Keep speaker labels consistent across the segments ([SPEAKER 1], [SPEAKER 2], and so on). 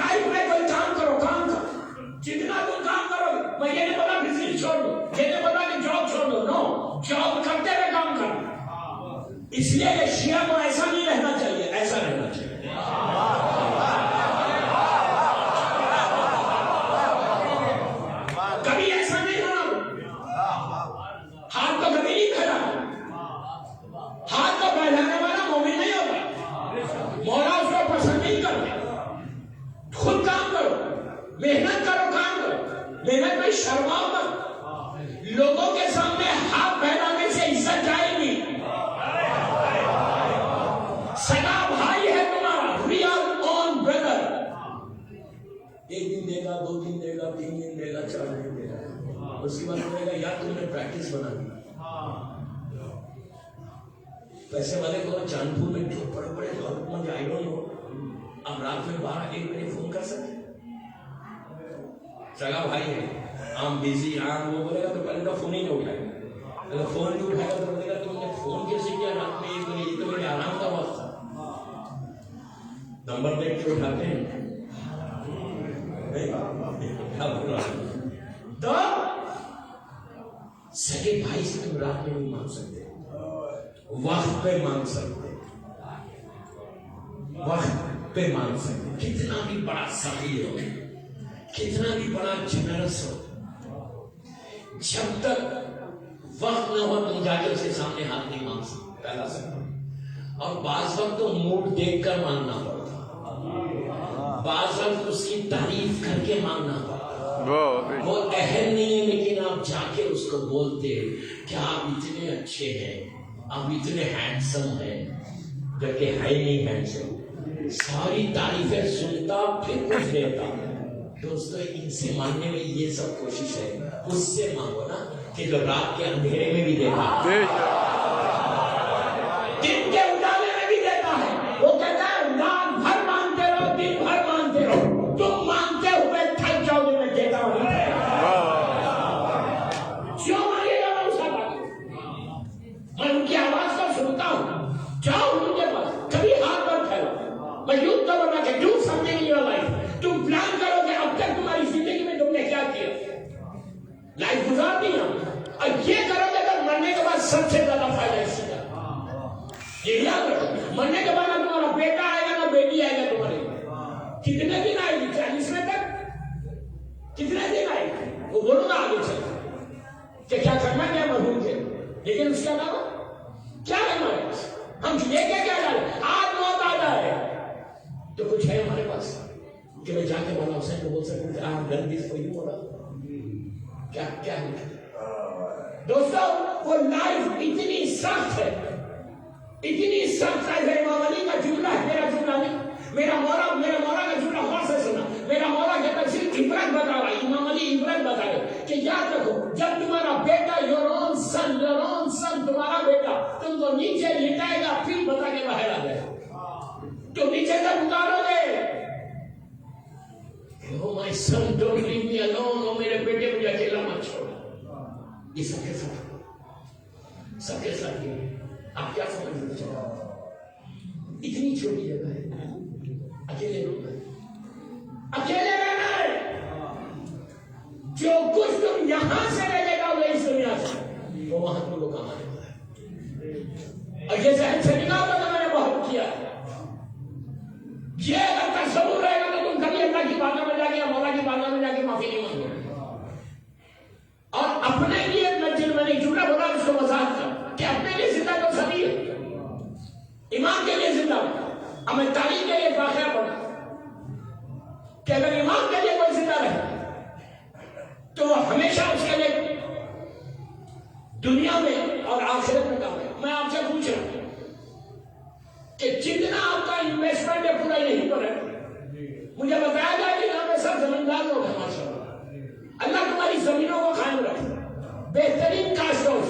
[SPEAKER 1] Life میں کوئی کام کرو، کام کرو، جتنا تم کام کرو. میں یہ نہیں بولا بزنس چھوڑ دو، یہ نہیں بولا کہ جاب چھوڑ دو. نو، جاب کرتے ہوئے کام کرو. اس لیے کہ شیعہ کو ایسا نہیں رہنا چاہیے، ایسا رہنا چاہیے. کبھی ایسا نہیں ہونا. ہاتھ تو کبھی نہیں پھیلا، ہاتھ تو پھیلانے والا مومن نہیں ہوتا. مولا اس کو پسند نہیں کرتا. خود کام کرو، محنت کرو، کام کرو. محنت میں شرماؤ مت. لوگوں کے سامنے ہاتھ پھیلانے سے عزت جائے گی. سگا بھائی ہے تمہارا، ریئل اون بردر. ایک دن دے گا، 2 دن دے گا، 3 دن دے گا، 4 دن دے گا. اس کے بعد کہے گا یار تم نے پریکٹس بنا دی. پیسے والے کو چاند پور میں جو بڑے بڑے دولت مند آئی ڈونٹ نو، اب رات میں 12-1 بجے فون کر سکتے. سگا بھائی ہے، عام بزی، عام وہ بولے گا تو پہلے کا فون ہی نہیں اٹھائے گا. اگر فون نہیں اٹھائے گا تو بولے گا تم نے فون کیسے کیا رات میں 1 بجے؟ یہ تو میرے آرام کا وقت تھا. نمبر دیکھ کے اٹھاتے ہیں. تو سگے بھائی سے تم رات میں نہیں مانگ سکتے، وقت پہ مانگ سکتے، وقت پہ مانگ سکتے. کتنا بھی بڑا سخی ہو، کتنا بھی بڑا جنرس ہو، جب تک وقت نہ ہو تم جا کے اس کے سامنے ہاتھ نہیں مانگ سکتے. پہلا سب. اور بعض وقت تو موڈ دیکھ کر مانگنا پڑتا، بعض وقت اس کی تعریف کر کے مانگنا پڑتا. وہ اہم نہیں ہے لیکن آپ جا کے اس کو بولتے کہ آپ اتنے اچھے ہیں، آپ اتنے ہینڈسم ہیں، جبکہ ہے نہیں ہینڈسم. ساری تعریفیں سنتا پھر کچھ دیتا. دوستو ان سے مانگنے میں یہ سب کوشش ہے. اس سے مانگو نا کہ جو رات کے اندھیرے میں بھی دیتا، دن کے اجالے میں بھی دیتا ہے. وہ کہتا ہے رات بھر مانگتے رہو، دن بھر مانگتے رہو، تم مانگتے ہوئے تھک جاؤ گے. میں دیتا ہوں جو مانگے گا میں اس کا مانگوں. میں ان کی آواز کو سنتا ہوں. جاؤ ان کے پاس، کبھی ہاتھ پر پھیلاؤ. میں یوں کرو نا کہ do something in your life. تم پلان کرو کہ اب تک تمہاری زندگی میں تم نے کیا کیا، لائف گزار دی. اور یہ کرو کہ اگر مرنے کے بعد سب سے زیادہ فائدہ اس سے. یہ یاد رکھو، مرنے کے بعد نہ تمہارا بیٹا آئے گا نہ بیٹی آئے گا تمہارے. کتنے دن آئے گی؟ 40 میں تک کتنے دن آئے گی؟ وہ بولو گا آگے چل کہ کیا کرنا کیا مرحوم کے. لیکن اس کے علاوہ کیا کرنا ہے؟ ہم لے کے کیا جائے؟ آج موت آ جائے تو کچھ ہے ہمارے پاس کہ میں جا کے مولا حسین کو بول سکوں کہ آپ ڈن دس فار یو مولا. کیا کیا ہے دوستو؟ وہ لائف اتنی سخت ہے، اتنی سخت ہے. امام علی کا جملہ ہے، میرا جملہ نہیں. میرا مولا کا جملہ غور سے سنا. میرا مولا کہتا ہے صرف عبرت بتا رہا ہے. امام علی عبرت بتا رہے کہ یاد رکھو جب تمہارا بیٹا your own son تمہارا بیٹا تم کو نیچے لٹائے گا پھر بتا کے باہر آ جائے گا، تو نیچے تک اتارو گے. Oh my son, don't leave me alone. Oh میرے بیٹے مجھے اکیلا مت چھوڑ. یہ سب کے ساتھ آپ کیا سمجھنا چاہتے؟ اتنی چھوٹی جگہ ہے، اکیلے اکیلے رہنا ہے. جو کچھ تم یہاں سے لے لے گا وہ اس دنیا سے وہ وہاں تم کو کام آنے والا ہے. اور یہ ذہن سے نکال دو، میں نے بہت کیا. یہ اگر تصور رہے گا تو تم کبھی اللہ کی بارگاہ میں جا کے یا مولا کی بارگاہ میں جا کے معافی نہیں مانگو. اور اپنے لیے میں نے جملہ بولا اس کو وضاحت کر کہ اپنے لیے زندہ تو سبھی ہے، ایمان کے لیے زندہ. اب میں تعلیم کے لیے واقعہ پڑھا کہ اگر ایمان کے لیے کوئی زندہ رہے تو وہ ہمیشہ اس کے لیے دنیا میں اور آخرت میں کام ہے. میں آپ سے پوچھ رہا ہوں کہ جتنا آپ کا انویسٹمنٹ ہے پورا یہی پر ہے. مجھے بتایا جائے کہ یہاں پہ سب زمیندار لوگ ہیں ماشاءاللہ. اللہ تمہاری زمینوں کو قائم رکھے، بہترین کاشت ہو،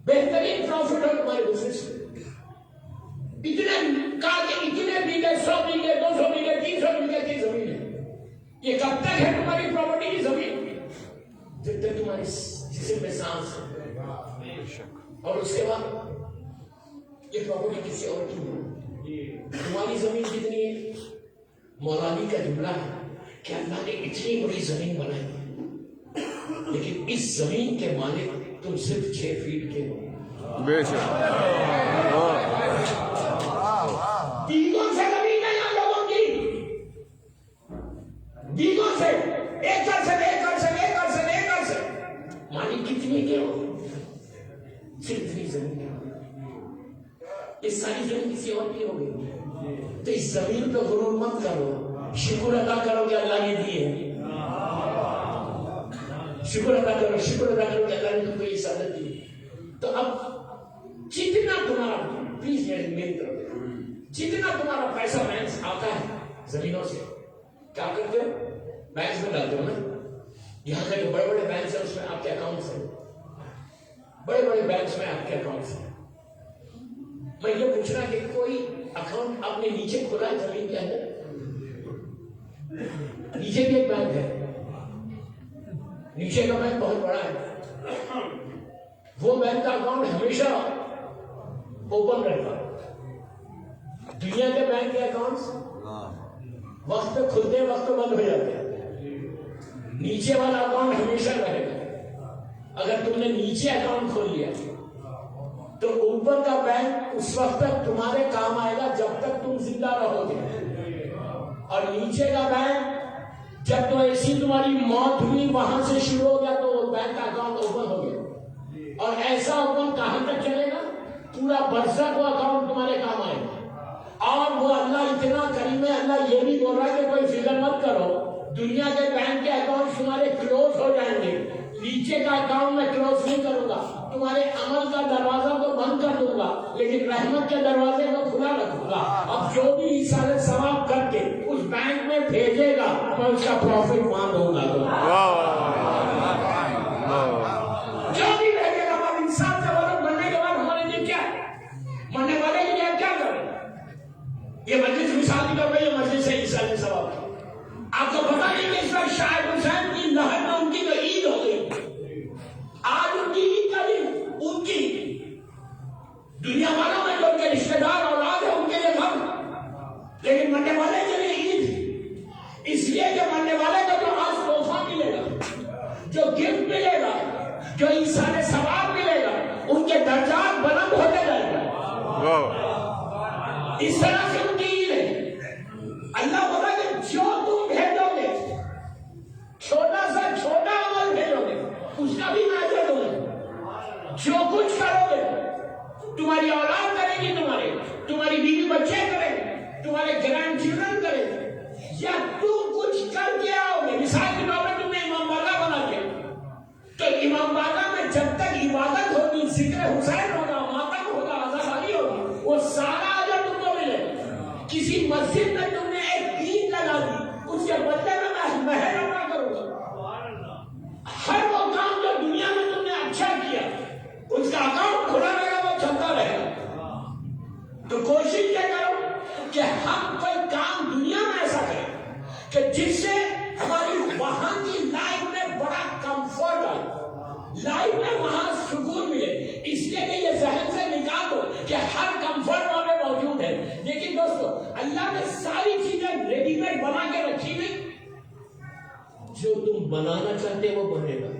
[SPEAKER 1] بہترین پروفٹ ہو تمہارے بزنس میں. اتنے بیگے 100 بیگے 200 بیگے 300 بیگے کی زمین ہے. یہ کب تک ہے تمہاری پراپرٹی کی زمین؟ جب تک تمہاری جسم میں سانس ہے. اور اس کے بعد یہ پراپرٹی کسی اور کی نہیں. تمہاری زمین کتنی ہے؟ مولانا کا جملہ ہے کہ اللہ نے اتنی بڑی زمین بنائی لیکن اس زمین کے مالک تم صرف 6 فیٹ کے ہو.
[SPEAKER 2] بے شک.
[SPEAKER 1] دیگوں سے زمین ہے یہاں لوگوں کی, دیگوں سے ایکڑ سے مالک کتنے کے ہو, صرف اتنی زمین ہے. اس ساری زمین کسی اور کی ہو گئی. تو اس زمین پہ غرور مت کرو, شکر ادا کرو کہ اللہ نے دی ہے. شکر ادا کرو کہ اللہ نے تم کو یہ سعادت دی. تو اب جتنا تمہارا پلیز میری طرف جتنا تمہارا پیسہ بینک آتا ہے زمینوں سے, کیا کرتے ہو؟ بینک میں ڈالتے ہو نا. یہاں کے جو بڑے بڑے بینکس ہیں اس میں آپ کے اکاؤنٹس ہیں, بڑے بڑے بینکس میں آپ کے اکاؤنٹس ہیں. میں یہ پوچھنا کہ کوئی اکاؤنٹ آپ نے نیچے کھولا ہے زمین کے اندر؟ نیچے بھی ایک بینک ہے, نیچے کا بینک بہت بڑا ہے. وہ بینک کا اکاؤنٹ ہمیشہ اوپن رہتا. دنیا کے بینک کے اکاؤنٹس وقت پہ کھلتے ہیں, وقت پہ بند ہو جاتے ہیں. نیچے والا اکاؤنٹ ہمیشہ رہے گا. اگر تم نے نیچے اکاؤنٹ کھول لیا تو اوپر کا بینک اس وقت تک تمہارے کام آئے گا جب تک تم زندہ رہو گے, اور نیچے کا بینک جب تو ایسی تمہاری موت ہوئی وہاں سے شروع ہو گیا تو وہ بینک کا اکاؤنٹ اوپن ہو گیا. اور ایسا اوپن کہاں تک چلے گا؟ پورا برسک وہ اکاؤنٹ تمہارے کام آئے گا. اور وہ اللہ اتنا کریم ہے, اللہ یہ بھی بول رہا ہے کہ کوئی فکر مت کرو, دنیا کے بینک کے اکاؤنٹ تمہارے کلوز ہو جائیں گے, نیچے کا اکاؤنٹ میں کلوز نہیں کروں گا. تمہارے عمل کا دروازہ تو بند کر دوں گا لیکن رحمت کے دروازے کو کھلا رکھوں گا. اب جو بھی ایسا ثواب کر کے اس بینک میں بھیجے گا میں اس کا پروفٹ وہاں دوں گا. جو بھی بھیجے گا اب انسان سے بولو بننے کے بعد ہمارے لیے کیا ہے, مرنے والے کے لیے کیا کریں. یہ مجلس مثال کی طور پہ یہ مجلس ہے عیسیٰ علیہ السلام کی. آپ کو پتا نہیں کہ اس وقت شاہد حسین کی لہر میں ان کی تو عید ہو گئی. آج ان کی عید کا دن, ان کی دنیا والوں میں جو ان کے رشتے دار اولاد ہے ان کے لیے غم, لیکن مرنے والے کے لیے عید. اس لیے کہ مرنے والے کو جو آج تحفہ ملے گا, جو گفٹ ملے گا, جو انسان ثواب ملے گا, ان کے درجات بلند ہوتے جائیں گے. اس طرح سے ان کی عید ہے. اللہ بولا کہ جو تم بھیجو گے, چھوٹا سا چھوٹا عمل بھیجو گے, اس کا بھی میں اجر دوں گا. جو کچھ کرو گے تمہاری اولاد کرے گی, تمہاری بیوی بچے کریں گے, تمہارے گرینڈ چلڈرن کریں گے, یا تم کچھ کر کے آؤ گے. مثال کے طور پر تم نے امام باغہ بنا دیا تو امام باغہ میں جب تک عبادت ہوگی, ذکر حسین ہوگا, ماتم ہوگا, آزاداری ہوگی, وہ سارا اجر تم کو ملے گا. کسی مسجد میں تم نے ایک دین لگا دی, اس کے بدلے میں محل عطا کروں گا. ہر وہ کام جو دنیا میں تم نے اچھا کیا اس کا اکاؤنٹ کھلا رہے گا, وہ چلتا رہے گا. تو کوشش یہ کرو کہ ہم کوئی کام دنیا میں ایسا کریں کہ جس سے ہماری وہاں کی لائف میں بڑا کمفرٹ آئے, لائف میں وہاں سکون ملے. اس لیے کہ یہ ذہن سے نکال دو کہ ہر کمفرٹ وہاں پہ موجود ہے. لیکن دوستو اللہ نے ساری چیزیں ریڈی میڈ بنا کے رکھی ہوئی. جو تم بنانا چاہتے وہ بنے گا,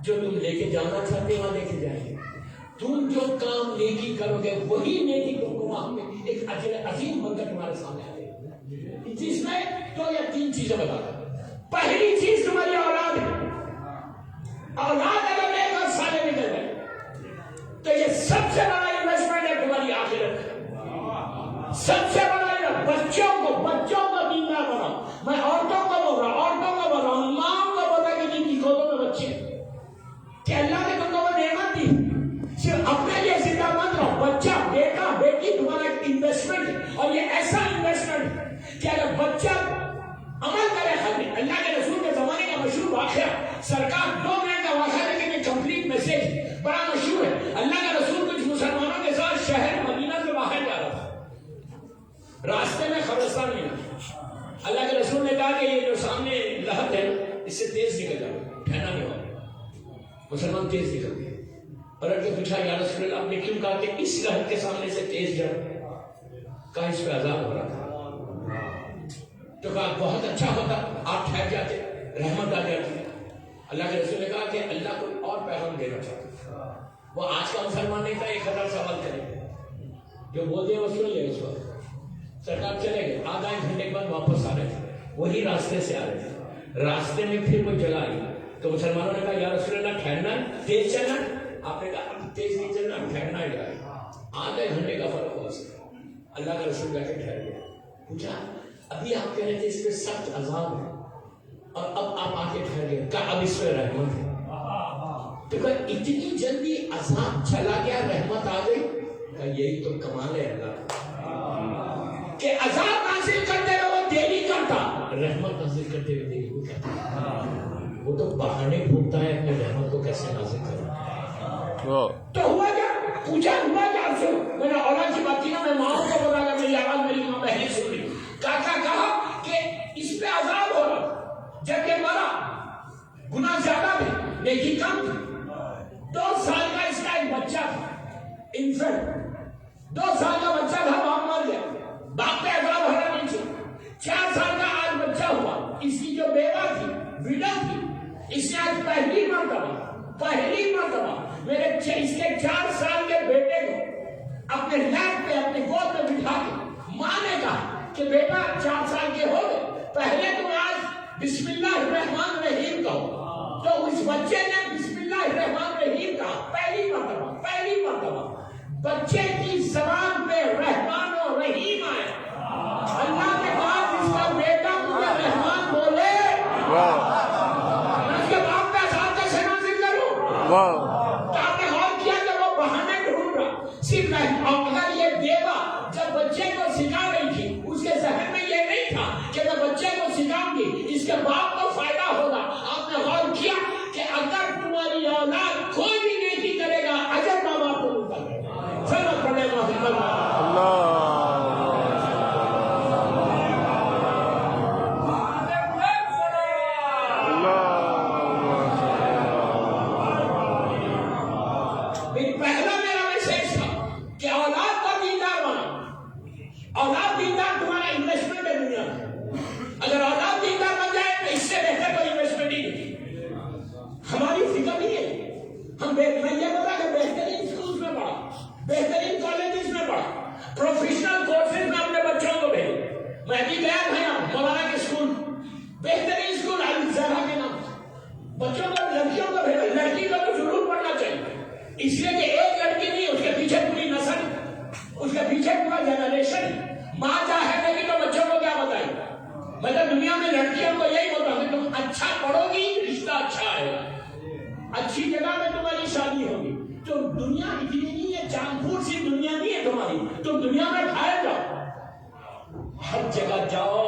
[SPEAKER 1] جو تم لے کے جانا چاہتے وہاں لے کے جائیں گے. تم جو کام نیکی کرو گے وہی نیکی تم کو وہاں پہ ایک اجر عظیم بن کر تمہارے سامنے آئے گی. جس میں 2 یا 3 چیزیں بتا دوں. پہلی چیز تمہاری اولاد ہے. اولاد اگر 1 سال نکل گئے تو یہ سب سے بڑا انویسٹمنٹ ہے تمہاری آخرت. سب سے بڑا بچوں کو دیندار بناؤ. میں عورتوں کو بول رہا ہوں, ماں کو بول رہا کہ جن کی گودوں میں بچے کہ اللہ نے تم کو وہ نعمت دی, صرف اپنے لیے زندہ مت رہو. بچہ, بیٹا, بیٹی تمہارا ایک انویسٹمنٹ ہے, اور یہ ایسا انویسٹمنٹ کہ اگر بچہ عمل کرے. اللہ کے رسول کے زمانے کا مشہور واقعہ, سرکار 2 منٹ کا واقعہ لیکن ایک کمپلیٹ میسج بڑا مشہور ہے. اللہ کا رسول کچھ مسلمانوں کے ساتھ شہر مدینہ سے باہر جا رہا تھا. راستے میں قبرستان ملا. اللہ کے رسول نے کہا کہ یہ جو سامنے لہر ہے اس سے تیز نکل جاؤ, ٹھہرنا نہیں ہوگا. مسلمان تیز نکل گئے. پلٹ کے پوچھا یا رسول اللہ, آپ نے کیوں کہا کہ اس لہر کے سامنے سے تیز جاؤ؟ کہا اس پہ عذاب ہو رہا تھا. تو کہا بہت اچھا ہوتا آپ ٹھہر جاتے، رحمت آ جاتی۔ اللہ کے رسول نے کہا کہ اللہ کو اور پیغام دینا چاہتا، وہ آج کا مسلمان نہیں تھا 1000 سوال کرے، جو بولتے ہیں وہ سن لے۔ اس وقت سرکار چلے گئے، آدھا ایک گھنٹے کے بعد واپس آ رہے تھے، وہی راستے سے آ رہے تھے۔ راستے میں پھر کوئی جگہ آئی تو مسلمانوں نے کہا یا رسول اللہ ٹھہرنا ہے، تیز چلنا ہے؟ آپ نے کہا تیز نہیں چلنا، ٹھہرنا ہی جائے۔ آدھے گھنٹے کا فرق ہوا سے اللہ کا رسول جا کے ٹھہر گیا، پوچھا ابھی آپ کہہ رہے تھے اس پہ سخت عذاب ہے اور اب آپ آ کے ٹھہر گئے، کہا اب اس پہ رحمت ہے۔ تو کہا اتنی جلدی عذاب چلا گیا رحمت آ گئی؟ کہا یہی تو کمال ہے اللہ کہ عذاب نازل کرتے ہوئے وہ دیری کرتا، رحمت نازل کرتے ہوئے دیری نہیں کرتا۔ وہ تو بہانے ڈھونڈتا ہے اپنے رحمت کو کیسے نازل کرنا۔ تو ہوا کیا؟ پوچھا ہوا کیا؟ آپ سے میں نے اولاد کی بات کی نا، میں ماں کو بولا کہ میری آواز میری ماں بہنیں سن رہی، کہا کہ اس پہ عذاب ہو رہا، جب یہ مرا گناہ زیادہ تھے نیکی کم تھی، 2 سال کا اس کا ایک بچہ تھا، انفنٹ 2 سال کا بچہ تھا، باپ مر گیا، باپ پہ عذاب ہو رہا نہیں تھا۔ 4 سال کا آج بچہ ہوا، اس کی جو بیوہ تھی ویڈو تھی، اس نے آج پہلی مرتبہ میرے اس کے 4 سال کے بیٹے کو اپنے لیپ پہ اپنے گود میں بٹھا کے ماں نے کہا کہ بیٹا 4 سال کے ہو گئے، پہلے تم آج بسم اللہ الرحمن الرحیم کہو۔ تو اس بچے نے بسم اللہ الرحمن الرحیم کہا، پہلی مرتبہ بچے کی زبان پہ رحمان و رحیم آیا۔ اللہ کے بعد اس کا بیٹا مجھے رحمان بولے، میں اس کے باپ پہ عذاب کیسے نازل کروں؟ تو آپ نے غور کیا کہ وہ بہانے ڈھونڈ رہا صرف، اگر یہ بیوہ جب بچے کو سکھا رہی تھی اس کے ذہن میں یہ نہیں تھا کہ میں بچے کو سکھاؤں گی اس کے باپ کو فائدہ ہوگا۔ آپ نے غور کیا کہ اگر تمہاری اولاد کوئی بھی نیکی کرے گا اجر ماں باپ کو ملتا ہے۔ سب پڑھے اللہ بہترین کالجز میں پڑھا، پروفیشنل کورسز میں اپنے بچوں کو بھیجے۔ میں بھی گیا تھا یہاں مولانا کے اسکول، بہترین اسکول الزہرا کے نام، بچوں کو لڑکیوں کو بھیجا۔ لڑکی کو تو ضرور پڑھنا چاہیے، اس لیے کہ ایک لڑکی نہیں، اس کے پیچھے پوری نسل، اس کے پیچھے پورا جنریشن۔ ماں چاہے گی تو بچوں کو کیا بتائے گا؟ میں تو دنیا میں لڑکیوں کو یہی بولتا ہوں کہ تم اچھا پڑھو گی رشتہ اچھا آئے گا، اچھی جگہ میں تمہاری شادی ہوگی۔ تو دنیا اتنی نہیں ہے، چاند پھوٹ سی دنیا نہیں ہے تمہاری، تم دنیا میں کھائے جاؤ، ہر جگہ جاؤ،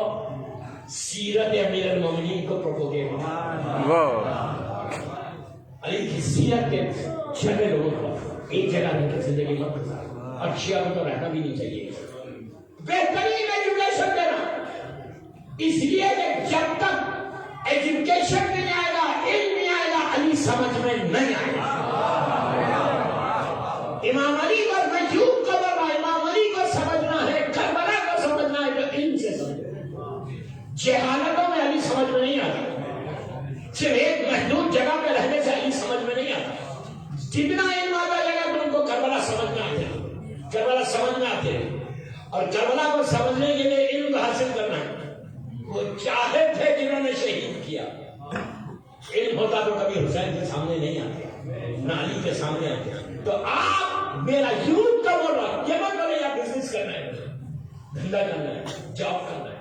[SPEAKER 1] سیرت امیر المومنین کو پروپوگیٹ کرو، علی کی سیرت کے چھوٹے لوگوں کو ایک جگہ نہیں کہ زندگی مت گزارو، اور شیعہ کو تو رہنا بھی نہیں چاہیے۔ بہترین ایجوکیشن دینا، اس لیے کہ جب تک ایجوکیشن نہیں آئے گا، علم نہیں آئے گا، علی سمجھ میں نہیں آئے گا۔ امام علی پر وجود کو بڑھا، امام علی کو سمجھنا ہے، کربلا کو سمجھنا ہے تو علم سے سمجھنا۔ جہالتوں میں علی سمجھ میں نہیں آتا، صرف ایک محدود جگہ پہ رہنے سے علی سمجھ میں نہیں آتا۔ جتنا علم آتا جائے گا تو ان کو کربلا سمجھ میں آتے ہیں، کربلا سمجھ میں آتے ہیں، اور کربلا کو سمجھنے کے لیے علم حاصل کرنا ہے۔ وہ چاہے تھے جنہوں نے شہید کیا، علم ہوتا تو کبھی حسین کے سامنے نہیں آتے، نہ علی کے سامنے آتے۔ تو آپ میرا یوتھ کا بول رہا، یہ مت بولے یا بزنس کرنا ہے، دھندا کرنا ہے، جاب کرنا ہے۔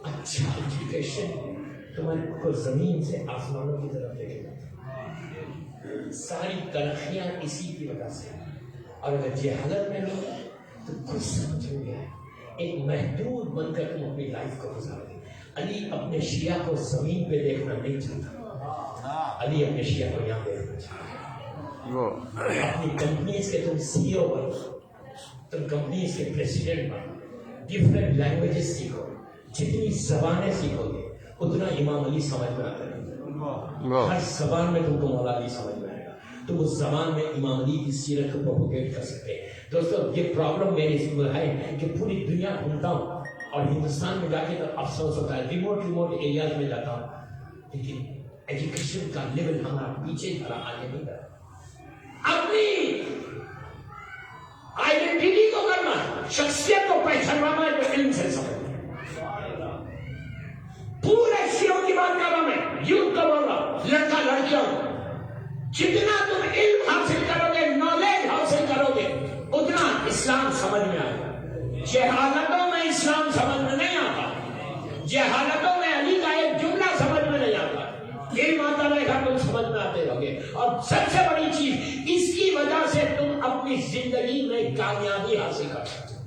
[SPEAKER 1] اچھا ایجوکیشن تمہارے کو زمین سے آسمانوں کی طرف لے کے جاتا، ساری ترقیاں اسی کی وجہ سے۔ اور اگر جہالت میں لوگ تو کچھ سمجھو گے، ایک محدود بن کر تم اپنی لائف کو گزارو گے۔ علی اپنے شیعہ کو زمین پہ دیکھنا نہیں چاہتا، علی اپنے شیعہ کو یہاں دیکھنا چاہتا۔ اپنی کمپنیز کے تم سی او بنو، تم کمپنیز کے پریسیڈنٹ بنو، ڈفرنٹ لینگویجز سیکھو، جتنی زبانیں سیکھو گے اتنا امام علی سمجھ میں آتا ہے۔ ہر زبان میں تم کو مولا علی سمجھ میں آئے گا، تو اس زبان میں امام علی کی سیرت کو پروپوگیٹ کر سکتے ہیں۔ دوستو یہ پرابلم میری اس میں ہے کہ پوری دنیا گھومتا ہوں اور ہندوستان میں جا کے تو افسوس ہوتا ہے، ریموٹ ایریاز میں جاتا ہوں، لیکن ایجوکیشن کا لیول ہمارا پیچھے ذرا آگے نہیں رہا۔ اپنی آئیڈینٹی کو کرنا، شخصیت کو پہچاننا ہے تو علم سے سمجھنا۔ پورے سیوں کی بات کر رہا میں، یوتھ کا بول رہا، لڑکا لڑکیاں، جتنا تم علم حاصل کرو گے، نالج حاصل کرو گے، اتنا اسلام سمجھ میں آئے گا۔ جہالتوں میں اسلام سمجھ میں نہیں آتا، جہالتوں میں علی کا ایک جملہ سمجھ میں نہیں آتا، علم آتا رہے گا تم سمجھ میں آتے رہو گے۔ اور سب سے بڑی چیز، اس کی وجہ سے تم اپنی زندگی میں کامیابی حاصل کر سکتے ہو۔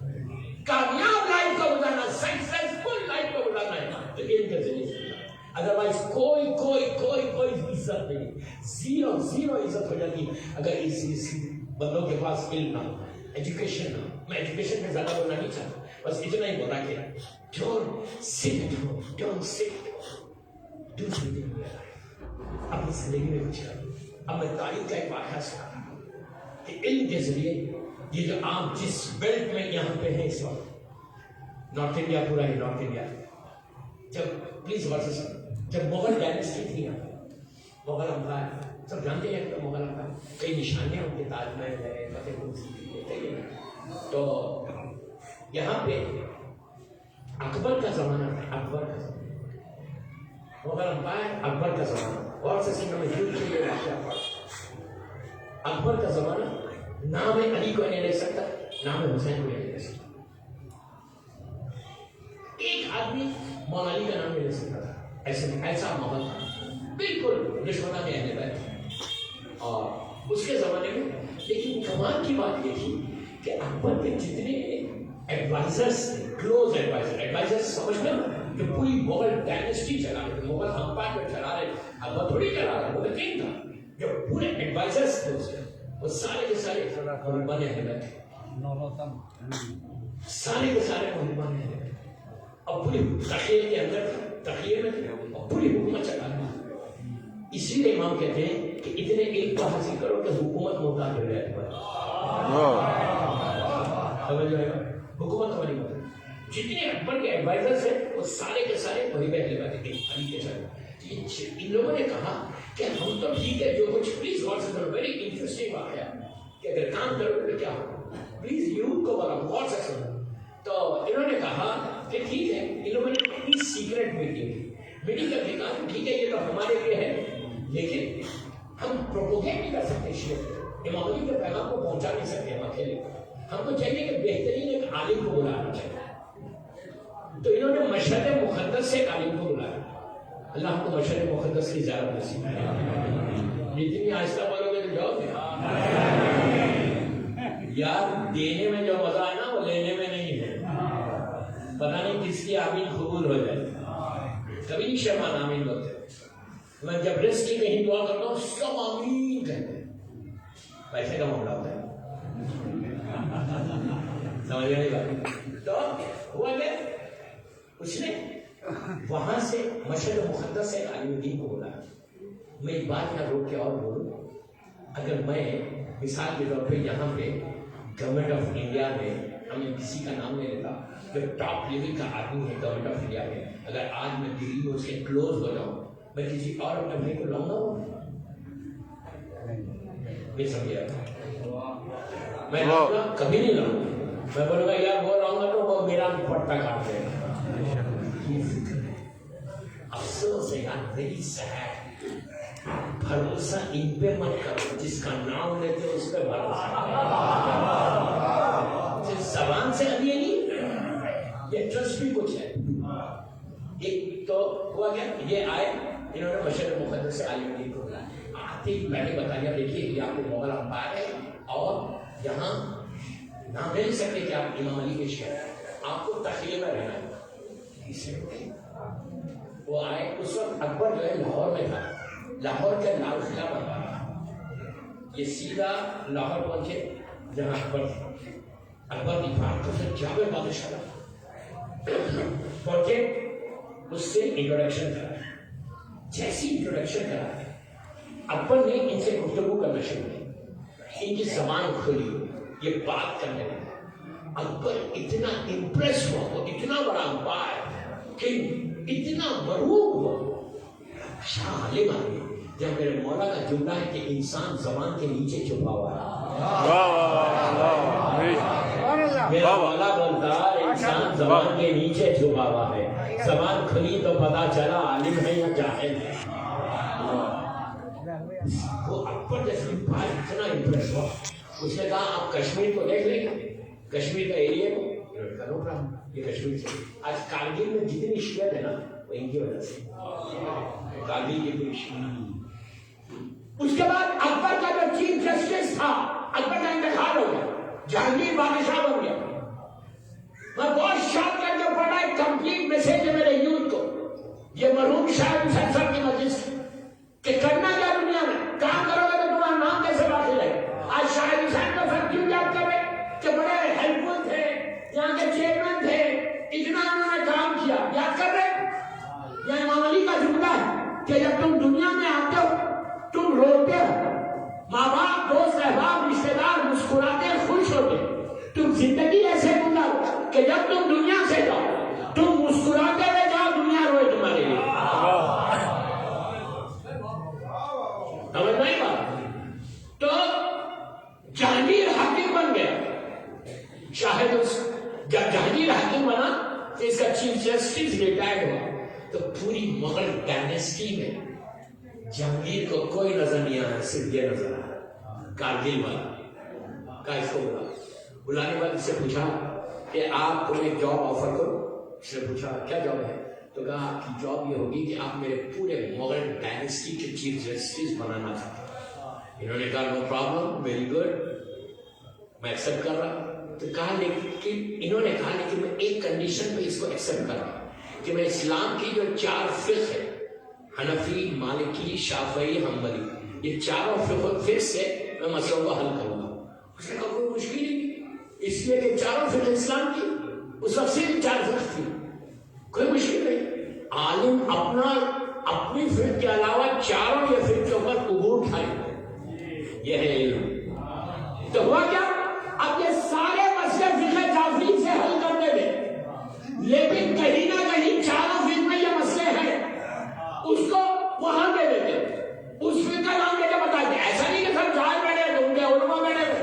[SPEAKER 1] کامیاب لائف کو گزارنا، سکسیسفل لائف کو گزارنا ہے تو علم کے ذریعے سے، ادروائز کوئی عزت نہیں، زیرو عزت ہو جاتی اگر اس بندوں کے پاس علم نہ ہو، ایجوکیشن نہ ہو۔ میں ایجوکیشن میں زیادہ بولنا نہیں چاہتا، بس اتنا ہی بولا کہ don't sit at home, don't sit at home, do something in your life۔ اپنی زندگی میں کچھ کرو۔ اب میں تاریخ کا ایک واقعہ سنا رہا ہوں کہ علم کے ذریعے یہ جو آپ جس بیلٹ میں یہاں پہ ہیں اس وقت، نارتھ انڈیا پورا ہے، نارتھ انڈیا، جب مغل ڈائنیسٹی تھی نا، مغل امپائر، سب جانتے ہیں کہ مغل امپائر کئی نشانیاں ان کے تاج محل ہے، فتح پور سیکری ہے، تو یہاں پہ اکبر کا زمانہ تھا، اکبر کا زمانہ، مغل امپائر اکبر کا زمانہ، اور سے سنگھ میں یوتھ کے لیے واقعہ پڑا۔ اکبر کا زمانہ، نام علی کو نہیں لے سکتا، نام حسین کو نہیں لے سکتا، ایک آدمی مولا علی کا نام نہیں لے سکتا تھا، ایسا ماحول تھا، بالکل دشمنوں کے اہل بیت۔ اور اس کے زمانے میں لیکن کمال کی بات یہ تھی کہ اکبر کے جتنے ایڈوائزرس، کلوز ایڈوائزرس سمجھتے ہیں کہ پوری مغل ڈائنیسٹی چلا رہے، مغل امپائر کو چلا رہے، اکبر تھوڑی چلا رہا، وہ تو کنگ تھا، جو پورے ایڈوائزرس تھے اس کے، وہ سارے کے سارے قربان اہل بیت تھے، سارے کے سارے قربان اہل بیت، اور پوری تخیل کے اندر، تخیل میں پوری حکومت چلا رہا۔ اسی لیے امام کہتے ہیں کہ اتنے علم کو حاصل کرو کہ حکومت محتاج ہو جائے، حکومت ہماری محتاج۔ جتنے اکبر کے ایڈوائزرس ہیں وہ سارے کے سارے وہی بیٹھے بیٹھے علی کے ساتھ۔ ان لوگوں نے کہا کہ ہم تو ٹھیک ہے جو کچھ، پلیز غور سے کرو، ویری انٹرسٹنگ واقعہ کہ اگر کام کرو تو کیا ہوگا، پلیز یوتھ کو بولا غور سے سنو۔ تو انہوں نے کہا کہ ٹھیک ہے، ان لوگوں نے اپنی سیکرٹ میٹنگ کر کے کہا ٹھیک ہے یہ تو ہمارے لیے ہے، لیکن ہم پروپوگیٹ نہیں کر سکتے، شیئر امام علی کے پیغام کو پہنچا نہیں سکتے ہم اکیلے، ہم کو چاہیے کہ بہترین ایک عالم کو بلانا چاہیے۔ تو انہوں نے مشہد مقدس سے ایک عالم کو بلایا، اللہ ہم کو مشہد مقدس کی زیارت نصیب ہے۔ جتنی آہستہ بولو گے تو جاؤ گے یار، دینے میں جو مزہ ہے نا وہ لینے میں نہیں ہے، پتہ نہیں کس کی آمین قبول ہو جائے، کبھی نہیں شرمان آمین بولتے۔ میں جب رزق کی کہیں دعا کرتا ہوں سب آمین کہتے ہیں، پیسے کا معاملہ ہوتا ہے، سمجھ نہیں بات۔ تو ہوا کہ اس نے وہاں سے مشہد مقدس سے عالم دین کو بولا۔ میں ایک بات نہ روک کے اور بولوں، اگر میں مثال کے طور پہ یہاں پہ گورنمنٹ آف انڈیا میں، ہمیں کسی کا نام نہیں لیتا، جو ٹاپ لیول کا آدمی ہے گورنمنٹ آف انڈیا میں، اگر آج میں دلی میں اس کے کلوز ہو جاؤں، میں کسی اور اپنے بھائی کو لاؤں گا؟ میں سمجھا میں لاؤں گا؟ کبھی نہیں لاؤں گا۔ میں بولوں گا یار وہ لاؤں گا تو وہ میرا پٹا کاٹ دے گا۔ افسوس ہے یار، ویری سیڈ۔ بھروسہ ان پہ مت کرو، جس کا نام لیتے ہو اس پہ بھروسہ، زبان سے ابھی نہیں، یہ ٹرسٹ بھی کچھ ہے۔ ایک تو ہوا کیا، یہ آئے، انہوں نے مشہد مقدس سے عالم دین کو بلایا، آتے ہی میں نے بتایا دیکھیے یہ آپ کو مغل امپائر ہے اور یہاں نام لے سکتے کہ آپ امام علی کے شہر ہیں، آپ کو تخیل میں رہنا ہے۔ اسے وہ آئے، اس وقت اکبر جو ہے لاہور میں تھا، لاہور کا لال قلعہ بنوا رہا، یہ سیدھا لاہور پہنچے جہاں اکبر تھا، اکبر کی بات کو پھر جاوید بادشاہ پہنچے، اس سے انٹروڈکشن کرا، جیسی انٹروڈکشن کرا اکبر نے ان سے گفتگو کرنا شروع کی، ان کی زبان کھلی، یہ بات کرنے لگے، اکبر اتنا امپریس ہوا، وہ اتنا بڑا امپائر کہ اتنا مروب ہوا. شاہ عالم آگے جب میرے مولا کا جملہ ہے کہ انسان زبان کے نیچے چھپا ہوا ہے. میرا مولا بولتا انسان زبان کے نیچے چھپا ہوا ہے. زبان کھلی تو پتا چلا عالم ہے یا جاہل ہے. وہ اکبر جیسے امپائر اتنا امپریس ہوا. اس نے کہا آپ کشمیر کو دیکھ لیں گے، کشمیر کا ایریا کو. یہ کشمیر سے آج کارگل میں جتنی شکایت ہے نا وہ ان کی وجہ سے کارگل کی کوئی شکایت. اس کے بعد اکبر کا جو چیف جسٹس تھا، اکبر کا انتخاب ہو گیا، جہانگیر بادشاہ بن گیا. میں بہت شاپ کر کے پڑھا ایک کمپلیٹ میسج ہے میرے یوتھ کو، یہ مرحوم شاہد حسین صاحب کی مجلس کہ کرنا کیا دنیا میں، کام کرو گے تو تمہارا نام کیسے باقی رہے. آج شاہد حسین کو سب کیوں یاد کر رہے کہ بڑے ہیلپ فل تھے، یہاں کے چیئرمین تھے، اتنا انہوں نے کام کیا، یاد کر رہے. یہ امام علی کا جملہ ہے کہ جب تم دنیا میں آتے ہو تم روتے ہو، ماں باپ دوست احباب رشتے دار مسکراتے خوش ہوتے. تم زندگی ایسے گزارو کہ جب تم دنیا سے جاؤ تم مسکراتے ہوئے جاؤ، دنیا روئے تمہارے لیے. سمجھ نہیں بات. تو جہانگیر حاکم بن گیا. شاہد جب جہانگیر حاکم بنا تو اس کا چیف جسٹس ریٹائرڈ ہوا. تو پوری مغل ڈائنیسٹی میں جہانگیر کو کوئی نظر نہیں آیا، صرف یہ نظر آیا کارگل والا. کا اس کو بلانے بعد اس سے پوچھا کہ آپ کو ایک جاب آفر کرو. اس نے پوچھا کیا جاب ہے؟ تو کہا آپ کی جاب یہ ہوگی کہ آپ میرے پورے مغل ڈائنیسٹی کے چیف جسٹس بنانا چاہتے ہیں. انہوں نے کہا نو پرابلم، ویری گڈ، میں ایکسپٹ کر رہا. تو کہا لیکن انہوں نے کہا لیکن میں ایک کنڈیشن پہ اس کو ایکسپٹ کر رہا کہ میں اسلام کی جو 4 فقہ ہے، حنفی، مالکی، شافعی، حنبلی، یہ چاروں فقہ سے میں مسئلوں کو حل کروں گا. اس نے کہا کوئی مشکل نہیں، اس لیے کہ چاروں فقہ اسلام کی اس وقت صرف 4 فقہ تھی، کوئی مشکل نہیں. عالم اپنی فقہ کے علاوہ چاروں یہ فقہ کے اوپر عبور اٹھائے. یہ ہے علم. تو ہوا کیا؟ اب یہ سارے مسئلے فقہ جعفری سے حل کرتے تھے، لیکن کہیں نہ کہیں چاروں فقہ میں یہ مسئلے ہیں، اس کو وہاں دے دیتے، اس فقہ کا نام دے کے بتا دیں. ایسا نہیں کہ سب جائے بیٹھے تو ان کے علماء بیٹھے تھے،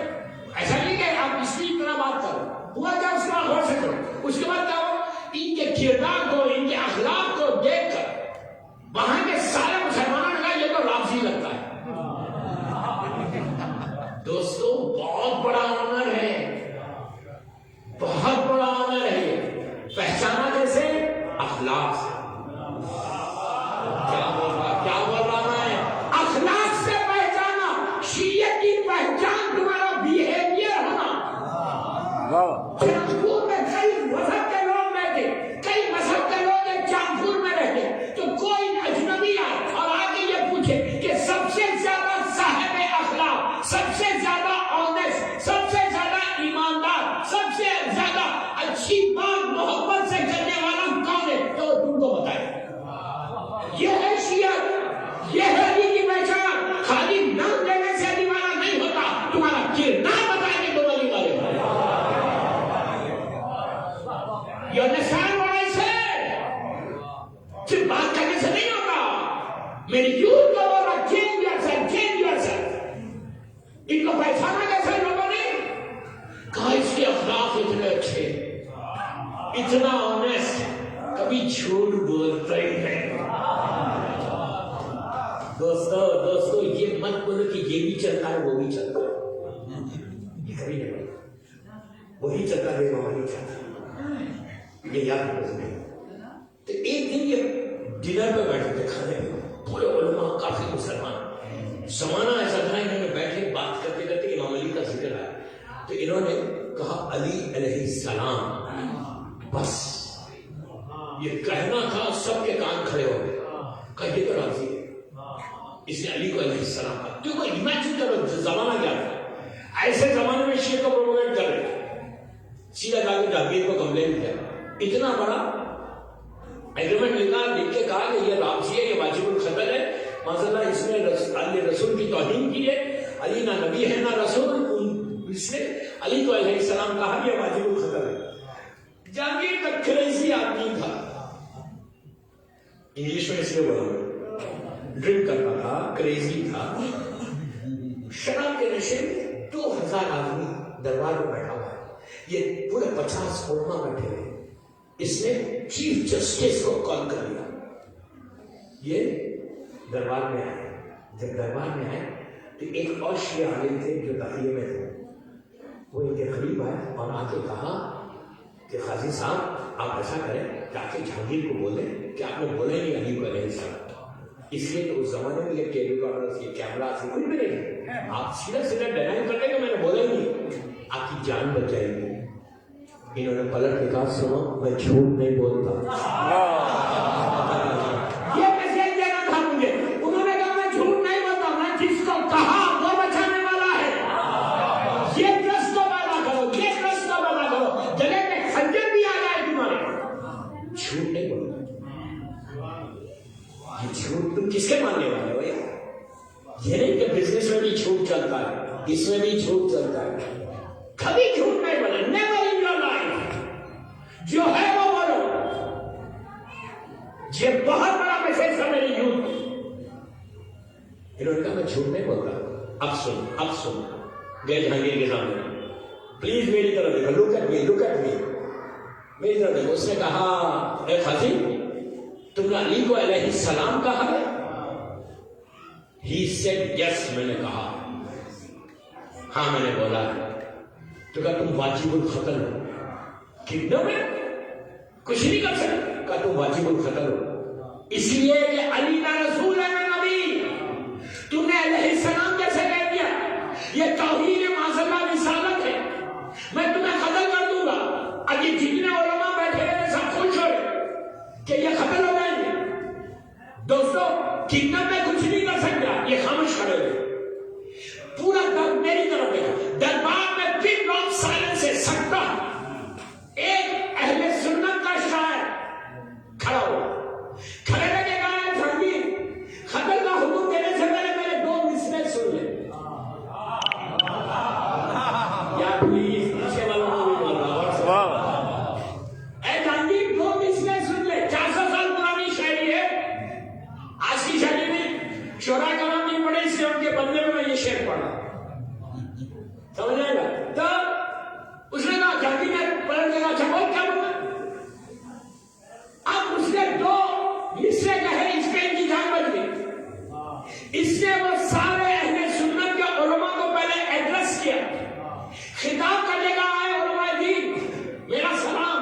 [SPEAKER 1] ایسا نہیں کہ آپ اس کی طرح بات کرو. ہوا کیا؟ اس کے بعد غور سے کرو. اس کے بعد کیا ہو؟ ان کے کردار کو، ان کے اخلاق کو دیکھ کر وہاں کے سارے مسلمانوں نے کہا یہ تو رافضی لگتا ہے. دوستو بہت بڑا آنر ہے، بہت بڑا آنر ہے. پہچانا کیسے؟ اخلاق سے. کیا بول رہا ہے؟ اخلاق سے پہچانا. شیعہ کی پہچان تمہارا بیہیویئر ہونا. چانپور میں کئی مذہب کے لوگ رہتے، کئی مذہب کے لوگ ایک چانپور میں رہتے، تو کوئی اجنبی آئے اور آگے یہ پوچھے کہ سب سے زیادہ صاحب اخلاق، سب سے زیادہ آنیسٹ، سب سے زیادہ ایماندار، سب سے زیادہ اچھی بات محبت سے کرنے والا کون ہے؟ تو تم کو بتائے. یہ ہے شیعہ، یہ ہے علی کی پہچان. خالی نام دینے سے علی والا نہیں ہوتا، تمہارا کردار بتائیں گے تم علی والے. You understand what I said? صرف بات کرنے سے نہیں ہوگا. میری یوتھ کو بول رہا change yourself, change yourself. ان کو پہچانا کیسے لوگوں نے؟ کہا اس کے اخلاق اتنے اچھے، اتنا آنیسٹ، کبھی جھوٹ بولتا ہی نہیں. دوستو یہ مت بولو کہ یہ بھی چلتا ہے وہ بھی چلتا ہے. یہ کبھی نہیں بولتا وہی چلتا ہے وہی چلتا ہے. یہ یاد رکھنا. تو ایک دن یہ ڈنر پہ بیٹھے تھے کھانے پہ، پورے علماء کافی مسلمان. زمانہ ایسا تھا انہوں نے بیٹھے بات کرتے کرتے امام علی کا ذکر آیا تو انہوں نے کہا علی علیہ السلام. بس یہ کہنا تھا، سب کے کان کھڑے ہو گئے. کہا یہ تو راضی ہے، اس نے علی کو علیہ السلام کہا. تو کوئی امیجن کرو زمانہ کیا تھا. ایسے زمانے میں شیعہ کو پروموٹ کر رہے، سیدھا جا کے جہانگیر کو کمپلین کیا. اتنا بڑا ایگریمنٹ لکھ کے کہا کہ یہ رافضی ہے، یہ واجب القتل ہے، معذاللہ اس نے علی رسول کی توہین کی ہے، علی نہ نبی ہے نہ رسول. اس نے علی کو علیہ السلام کہا کہ یہ واجب القتل انگلش میں اس لیے بولا، ڈرنک کرتا تھا، کریزی تھا، شراب کے نشے میں 2000 آدمی دربار میں بیٹھا ہوا ہے، یہ پورے 50 علماء بیٹھے ہوئے، اس نے چیف جسٹس کو کال کر لیا، یہ دربار میں آئے۔ جب دربار میں آئے تو ایک اور شیعہ عالم تھے جو داخلے میں تھے، وہ ان کے قریب آئے اور آ کے کہا کہ قاضی صاحب آپ ایسا کریں کہ آ کے جہانگیر کو بولیں کہ آپ نے بولا ہی نہیں علی کو علیہ السلام، اس لیے تو اس زمانے میں یہ ٹیلی کارڈرز، یہ کیمرہ سے کچھ بھی نہیں، آپ سیدھا سیدھا ڈینائی کر دیں کہ میں نے بولا ہی نہیں، آپ کی جان بچ جائے گی۔ انہوں نے پلٹ کے کہا سنو میں جھوٹ نہیں بولتا، یہ میسج دینا تھا مجھے۔ انہوں نے کہا میں جھوٹ نہیں بولتا، میں جس کو کہا وہ بچانے والا ہے، یہ ٹرسٹ کو پیدا کرو، یہ ٹرسٹ کو پیدا کرو، جگہ میں خنجر بھی آ جائے تمہارے، جھوٹ نہیں بولتا۔ یہ جھوٹ تم کس کے ماننے والے ہو یار؟ یہ نہیں کہ بزنس میں بھی جھوٹ چلتا ہے، اس میں بھی جھوٹ چلتا ہے، کبھی جھوٹ نہیں بولے، نیور ان یور لائف، جو ہے وہ بولو۔ یہ بہت بڑا میسج تھا میری یوتھ۔ انہوں نے کہا میں جھوٹ نہیں بولتا، اب سن گئے جہانگیر کے سامنے، پلیز میری طرف دیکھو، لک ایٹ می، میری طرف دیکھو۔ اس نے کہا اے قاضی تم نے علی کو علیہ السلام کہا ہے؟ He said yes، میں نے کہا ہاں میں نے بولا ہے۔ تو کہا تم واجب القتل ہو، کتنے میں کچھ نہیں کر سکتے، کہا تم واجب القتل ہو، اس لیے کہ علی کا رسول ہے میں نبی، تم نے علیہ السلام کیسے کہہ دیا؟ یہ توہین معصیہ رسالت ہے، میں تمہیں قتل کر دوں گا۔ اب یہ جتنے علماء بیٹھے ہیں سب خوش ہوئے کہ یہ قتل ہو جائیں گے۔ دوستو کتنا میں کچھ نہیں کر سکتا، یہ خاموش کھڑے ہوئے، پورا درد میری طرف دیکھا، دربار میں پن آف سائلنس سے سکتا ایک اہل سنت کا شاعر کھڑا ہوا، کھڑے رہ کے کہا ہے جہانگیر قتل کا حکم دینے سے پہلے میرے 2 مسئلے سن لیں۔ یا پلیز پیچھے والوں کو بھی بول رہا ہوں، اے جہانگیر 2 مسئلے سن لیں، 400 سال پرانی شاعری ہے، آج کی شاعری میں شعراء کرام نہیں پڑھے، اس لیے ان کے بدلے میں یہ شعر پڑھا، سمجھ آئے گا؟ تب اس نے کہا جہانگیر نے پلٹ کے کہا اچھا بول کیا بولا؟ اب اس نے 2 مصرے کہے، اس پہ ان کی جان بچ گئی۔ اس نے وہ سارے اہل سنت کے علماء کو پہلے ایڈریس کیا، خطاب کرنے کا آئے علماء دین میرا سلام،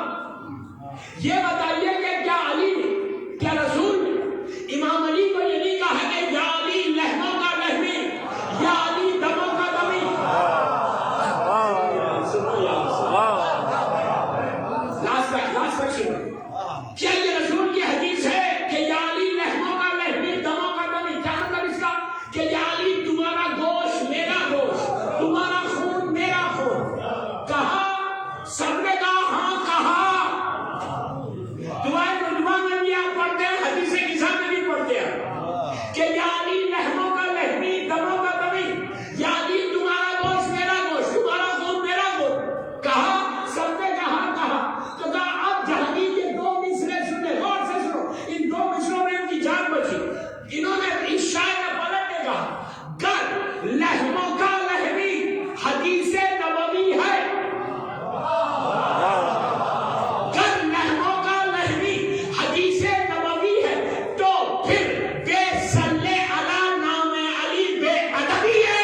[SPEAKER 1] یہ بتائیے کہ کیا علی نے، کیا رسول نے امام علی کو یہ نہیں کہا کہ یا علی لہموں کا لہمی، یا علی دموں کا دمی؟ لاسٹ تک سنو، کیا یہ رسول کی حدیث ہے کہ یا علی لہموں کا لہمی دموں کا دمی؟ کیا مطلب اس کا کہ یا علی تمہارا گوشت میرا گوشت، تمہارا خون میرا خون؟ کہا، سب نے کہا ہاں کہا۔ دعائے رجوع میں بھی آپ پڑھتے ہیں، حدیث کسا میں بھی پڑھتے ہیں کہ یا علی لہموں کا لہمی دموں کا دمی، یا علی تمہارا گوشت میرا گوشت، تمہارا خون میرا خون۔ کہا، سب نے کہا تو کہا اب جہانگیر یہ 2 مصرے سنے، غور سے سنو، ان 2 مصروں میں ان کی جان بچی۔ انہوں نے اس شاعر نے پلٹ کے کہا گر لہموں کا لہمی حدیث نبوی ہے، گر لہموں کا لہمی حدیث نبوی ہے، تو پھر بے صلی علی نام علی بے ادبی ہے۔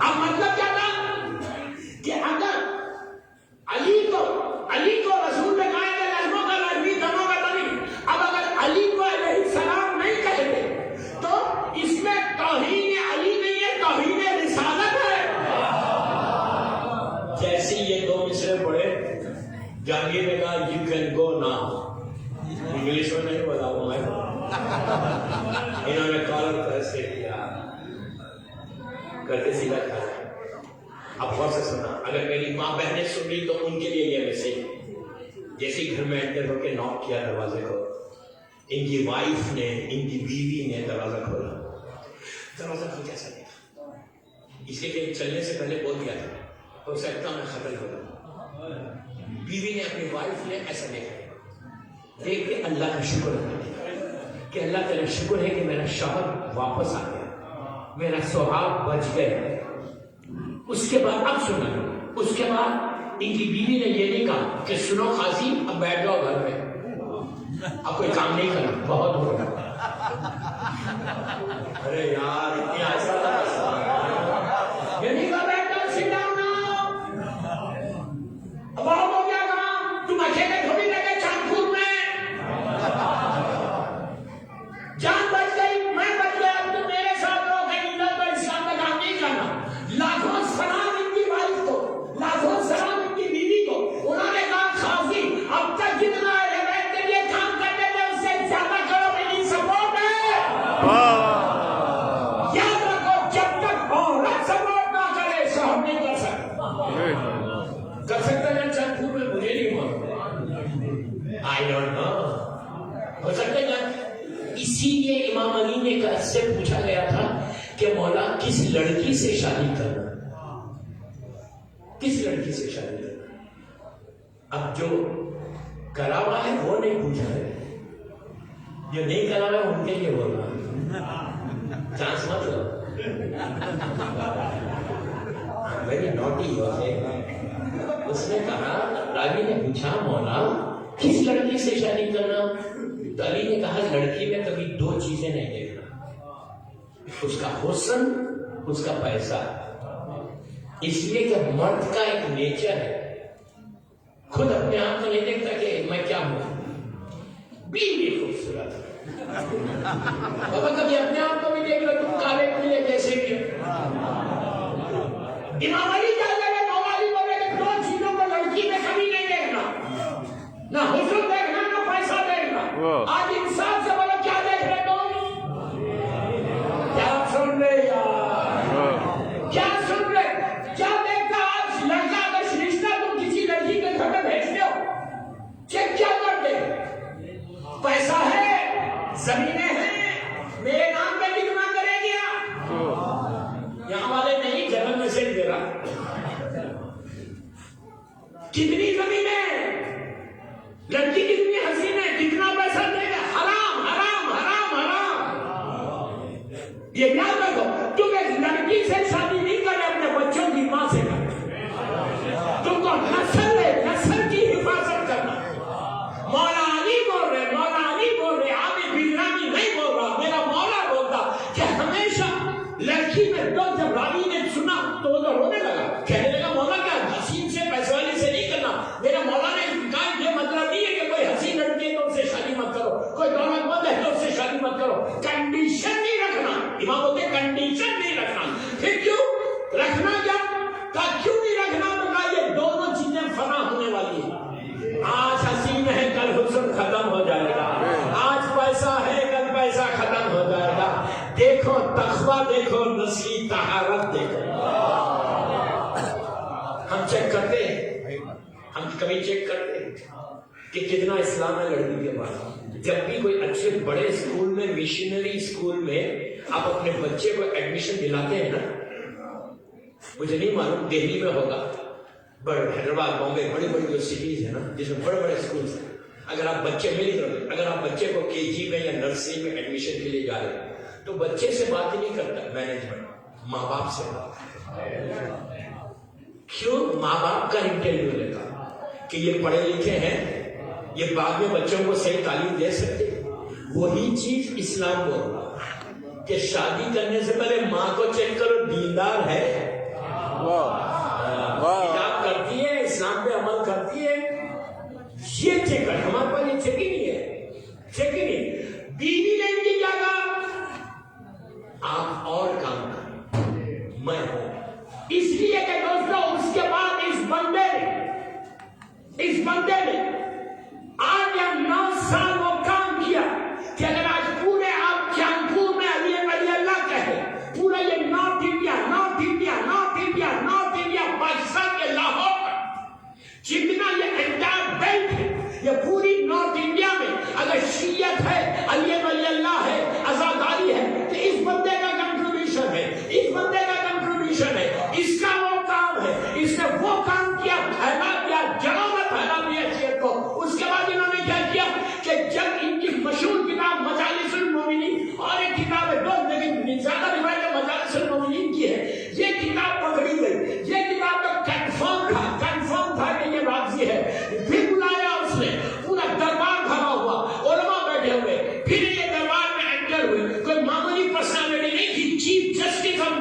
[SPEAKER 1] اب مطلب کیا تھا کہ اگر علی کو رسول نے کہا کہ لہموں کا لہمی دموں کا دمی، اب اگر علی کو علیہ السلام نہیں کہتے تو اس میں توہین علی نہیں ہے، توہین رسالت ہے۔ جیسے یہ 2 مصرے پڑھے، جہانگیر نے کہا you can go now, English میں نہیں بتا ہوں میں، انہوں نے کالر ایسے کیا کرتے سیدھا کھا جائے۔ اب غور سے سننا، اگر میری ماں بہنیں سن رہی تو ان کے لیے یہ میسج، جیسے گھر میں انٹر ہو کے ناک کیا دروازے کو، ان کی وائف نے، ان کی بیوی نے دروازہ کھولا. دروازہ کھول کیسا دیکھا؟ اس لیے کہ چلنے سے پہلے بول دیا تھا ہو سکتا میں قتل ہو رہا. بیوی نے، اپنی وائف نے ایسا دیکھا، دیکھ کے اللہ کا شکر کہ اللہ تعالیٰ شکر ہے کہ میرا شوہر واپس آ گیا، میرا سہاگ بچ گئے. اس کے بعد اب سنا، اس کے بعد ان کی بیوی نے یہ نہیں کہا کہ سنو قاضی اب بیٹھ جاؤ گھر میں، اب کوئی کام نہیں کرنا، بہت ہو گیا. ارے یار اتنی ایسا یہ نہیں کہا بیٹھ جاؤ sit down now. اب بہت ہو گیا کام، تم اکیلے تھوڑی لگے چاند پور میں، جان بچ گئی، میں بچ گیا، تم میرے ساتھ رہو، کہیں ادھر تو اسلام کا کام نہیں کرنا. لاکھوں سلام ان کی وائف کو، لاکھوں سلام ان کی بیوی کو. انہوں نے کہا قاضی اب تک جتنا ریویٹ کے لیے کام کرتے تھے اس سے زیادہ کرو، میری سپورٹ ہے. یاد رکھو جب تک عورت سپورٹ نہ کرے شوہر نہیں کر سکتا. کر سکتا ہے چند پور میں، مجھے نہیں معلوم، آئی ڈونٹ نو، ہو سکتا ہے. اسی لیے امام علی نے سے پوچھا گیا تھا کہ مولا کس لڑکی سے شادی کرنا، کس لڑکی سے شادی کرنا. اب جو کرا ہوا ہے وہ نہیں پوچھا ہے، جو نہیں کرا ہوا ہے ان کے لیے بول رہا ہے. چانس مت لو، ویری نوٹی ہوتے. اس نے کہا، راوی نے پوچھا مولا کس لڑکی سے شادی کرنا؟ تو علی نے کہا لڑکی میں کبھی دو چیزیں نہیں دیکھنا، اس کا حسن، اس کا پیسہ. اس لیے کہ مرد کا ایک نیچر ہے، خود اپنے آپ کو نہیں دیکھتا کہ میں کیا ہوں. بیوی خوبصورت ہے، بابا کبھی اپنے آپ کو بھی دیکھ لو، تم کالے پیلے کیسے بھی. امام علی کیا کہے، مولا علی بولے کہ دو چیزوں کو لڑکی میں کبھی نہیں دیکھنا، نہ حسن دیکھنا نہ پیسہ دیکھنا. آج انسان سے بولو کیا دیکھ رہے تم؟ کیا سن رہے یار، کیا سن رہے؟ کیا دیکھتا آج لڑکا کا رشتہ تم کسی لڑکی کے گھر میں بھیجتے ہو، چیک کیا کرتے؟ پیسہ ہے، زمینیں ہیں، میرے نام پہ کتنا کرے گیا؟ یہاں والے نہیں، جنرل میسج دے رہا. کتنی زمینیں، لڑکی کتنی حسین ہے، کتنا پیسہ دے گا؟ حرام حرام حرام حرام. یہ یاد رکھو، تم ایک لڑکی سے شادی نہیں کرے، اپنے بچوں کی ماں سے کرے. تم کو نسل ہے، نسل کی حفاظت کرنا. مولا علی بول رہے، مولا علی بول رہے، عامر بن نہیں بول رہا، میرا مولا بولتا کہ ہمیشہ لڑکی میں دو. جب راوی نے سنا تو وہ تو رونے لگا، کہنے لگا مولا کیا حسین سے پیسے والی سے نہیں کرنا. میرا مولا نے کہا یہ مطلب نہیں ہے کہ کوئی حسین لڑکی ہے تو اس سے شادی مت کرو، کوئی دولت مند ہے تو اس سے شادی مت کرو. کنڈیشن نہیں رکھنا. امام بولتے کنڈیشن نہیں رکھنا. پھر کیوں رکھنا؟ کیا کہا کیوں نہیں رکھنا؟ تو کہا یہ دونوں چیزیں فنا ہونے والی ہیں. آج حسین ہے کل حسن ختم ہو جائے گا، آج پیسہ ہے کل پیسہ ختم ہو جائے گا. دیکھو تقویٰ دیکھو، نسلی طہارت دیکھو. ہم چیک کرتے ہیں، ہم کبھی چیک کرتے ہیں کہ کتنا اسلام ہے لڑکی کے پاس. جب بھی کوئی اچھے بڑے اسکول میں، مشنری اسکول میں آپ اپنے بچے کو ایڈمیشن دلاتے ہیں نا، مجھے نہیں معلوم دہلی میں ہوگا، بڑے حیدرآباد، بامبے، بڑی بڑی جو سٹیز ہیں نا جس میں بڑے بڑے اسکولس ہیں، اگر آپ بچے اگر آپ بچے کو KG میں یا نرسری میں ایڈمیشن کے لیے جا رہے ہیں تو بچے سے بات ہی نہیں کرتا مینجمنٹ، ماں باپ سے بات. کیوں؟ ماں باپ کا انٹرویو لیتا کہ یہ پڑھے لکھے ہیں، یہ بعد میں بچوں کو صحیح تعلیم دے سکتے. وہی چیز اسلام بول رہا کہ شادی کرنے سے پہلے ماں کو چیک کرو دیندار ہے، کتاب کرتی ہے، اسلام پہ عمل کرتی ہے. یہ چیک کر، ہمارے پاس یہ چیک ہی نہیں ہے، چیک ہی نہیں. بیوی نے ان کی کیا کہا؟ آپ اور کام کریں، میں ہوں. اس لیے کہ دوستوں اس کے بعد اس بندے نے 8 یا 9 سال وہ کام کیا کہ اگر آج پورے آپ جانپور میں علی اللہ کہے، پورا یہ نارتھ انڈیا پاکستان کے لاہور جتنا یہ انٹائر بیلٹ ہے، یہ پوری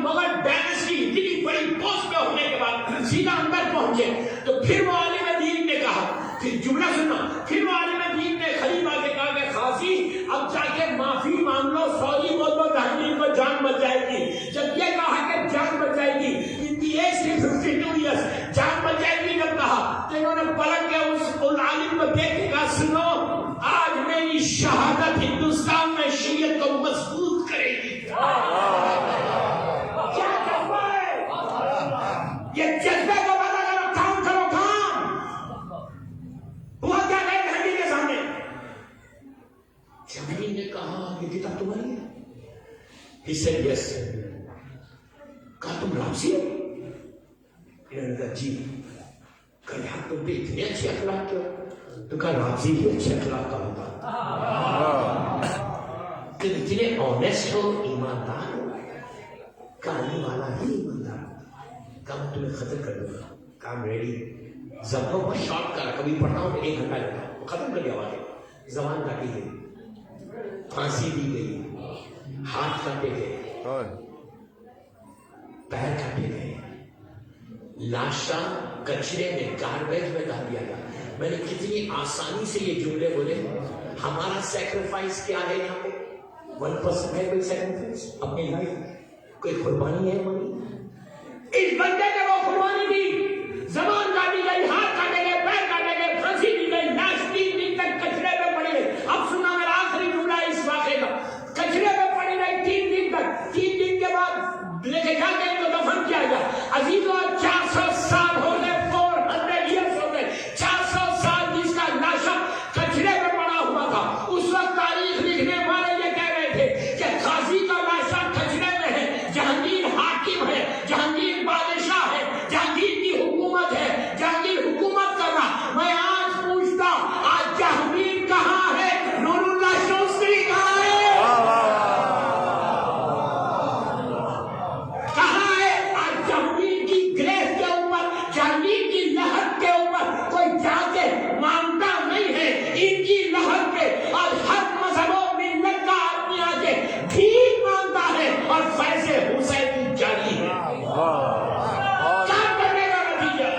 [SPEAKER 1] مغل ڈائنسٹی اتنی بڑی پوسٹ پہ ہونے کے بعد سیدھا اندر پہنچے تو پھر وہ عالم دین نے کہا، پھر جملہ سننا، پھر وہ عالم دین نے خلیفہ سے کہا کہ خاصی اب جا کے معافی مانگ لو، سوری بول دو، جہانگیر کو جان بچ جائے گی۔ جب یہ کہا کہ جان بچ جائے گی ان دی ایج کی 52 ایئرس، جان بچ جائے گی جب کہا تو انہوں نے پلٹ کے اس عالم کو دیکھ کے کہا سنو آج میری شہادت ہندوستان میں شریعت کو مضبوط کرے گی۔ کیا جذبہ ہے یہ، جذبے کو پتا کرو، کام کرو کام۔ ہوا کیا گئے گاندھی کے سامنے، جہانگیر نے کہا یہ کتاب تمہاری ہے؟ He said yes۔ کہا تم راضی ہو؟ انہوں نے کہا جی۔ کہا یار تم پہ اتنے اچھے اخلاق کیوں؟ تو کہا راضی بھی اچھے اخلاق کا ہوتا کہ اتنے آنیسٹ ہو، ایماندار ہو، کہانی والا ہی ایماندار ہو۔ کہا میں تمہیں ختم کر دوں گا۔ کہا ریڈی۔ زبانوں کو شارٹ کر، کبھی پڑھتا ہوں تو 1 گھنٹہ لگتا ہے، ختم کر دیا واقعہ۔ زبان کاٹی گئی، پھانسی دی گئی، ہاتھ کاٹے گئے، پیر کاٹے گئے، لاشا کچرے میں گاربیج میں ڈال دیا گیا۔ میں نے کتنی آسانی سے یہ جملے بولے۔ ہمارا سیکریفائس کیا ہے یہاں پہ؟ 1% ہے کوئی سیکریفائس اپنی لائف، کوئی قربانی ہے ہماری؟ اس بندے نے وہ قربانی دی، زبان کاٹی گئی، ہاتھ کاٹے گئے، پیر کاٹے گئے، پھانسی دی گئی، لاش 3 دن تک کچرے میں پڑی گئی۔ اب سنا میرا آخری جملہ اس واقعے کا، کچرے میں پڑی گئی 3 دن تک۔ 3 دن کے بعد لے کے جا کے ان کو دفن کیا گیا۔ عزیزوں 400 سال ہو گئے، 400 ایئرس ہو گئے، 400 سال جس کا لاشا کچرے میں پڑا ہوا تھا۔ اس وقت تاریخ لکھنے والے یہ کہہ رہے تھے کہ غازی کا لاشا کچرے میں ہے، جہانگیر حاکم ہے، جہانگیر بادشاہ ہے، جہانگیر کی حکومت ہے، جہانگیر حکومت کر رہا۔ میں آج پوچھتا آج جہانگیر کہاں ہے؟ نور اللہ شوستری کہاں ہے؟ کہاں ہے آج جہانگیر کی گریف کے اوپر، جہانگیر کی لہر کے اوپر کوئی جا کے مانتا نہیں ہے؟ ان کی لہر پہ اور ہر مذہب و ملت کا آدمی آ کے بھیک مانتا ہے اور فیض حسین جاری ہے۔ کیا کرنے کا نتیجہ؟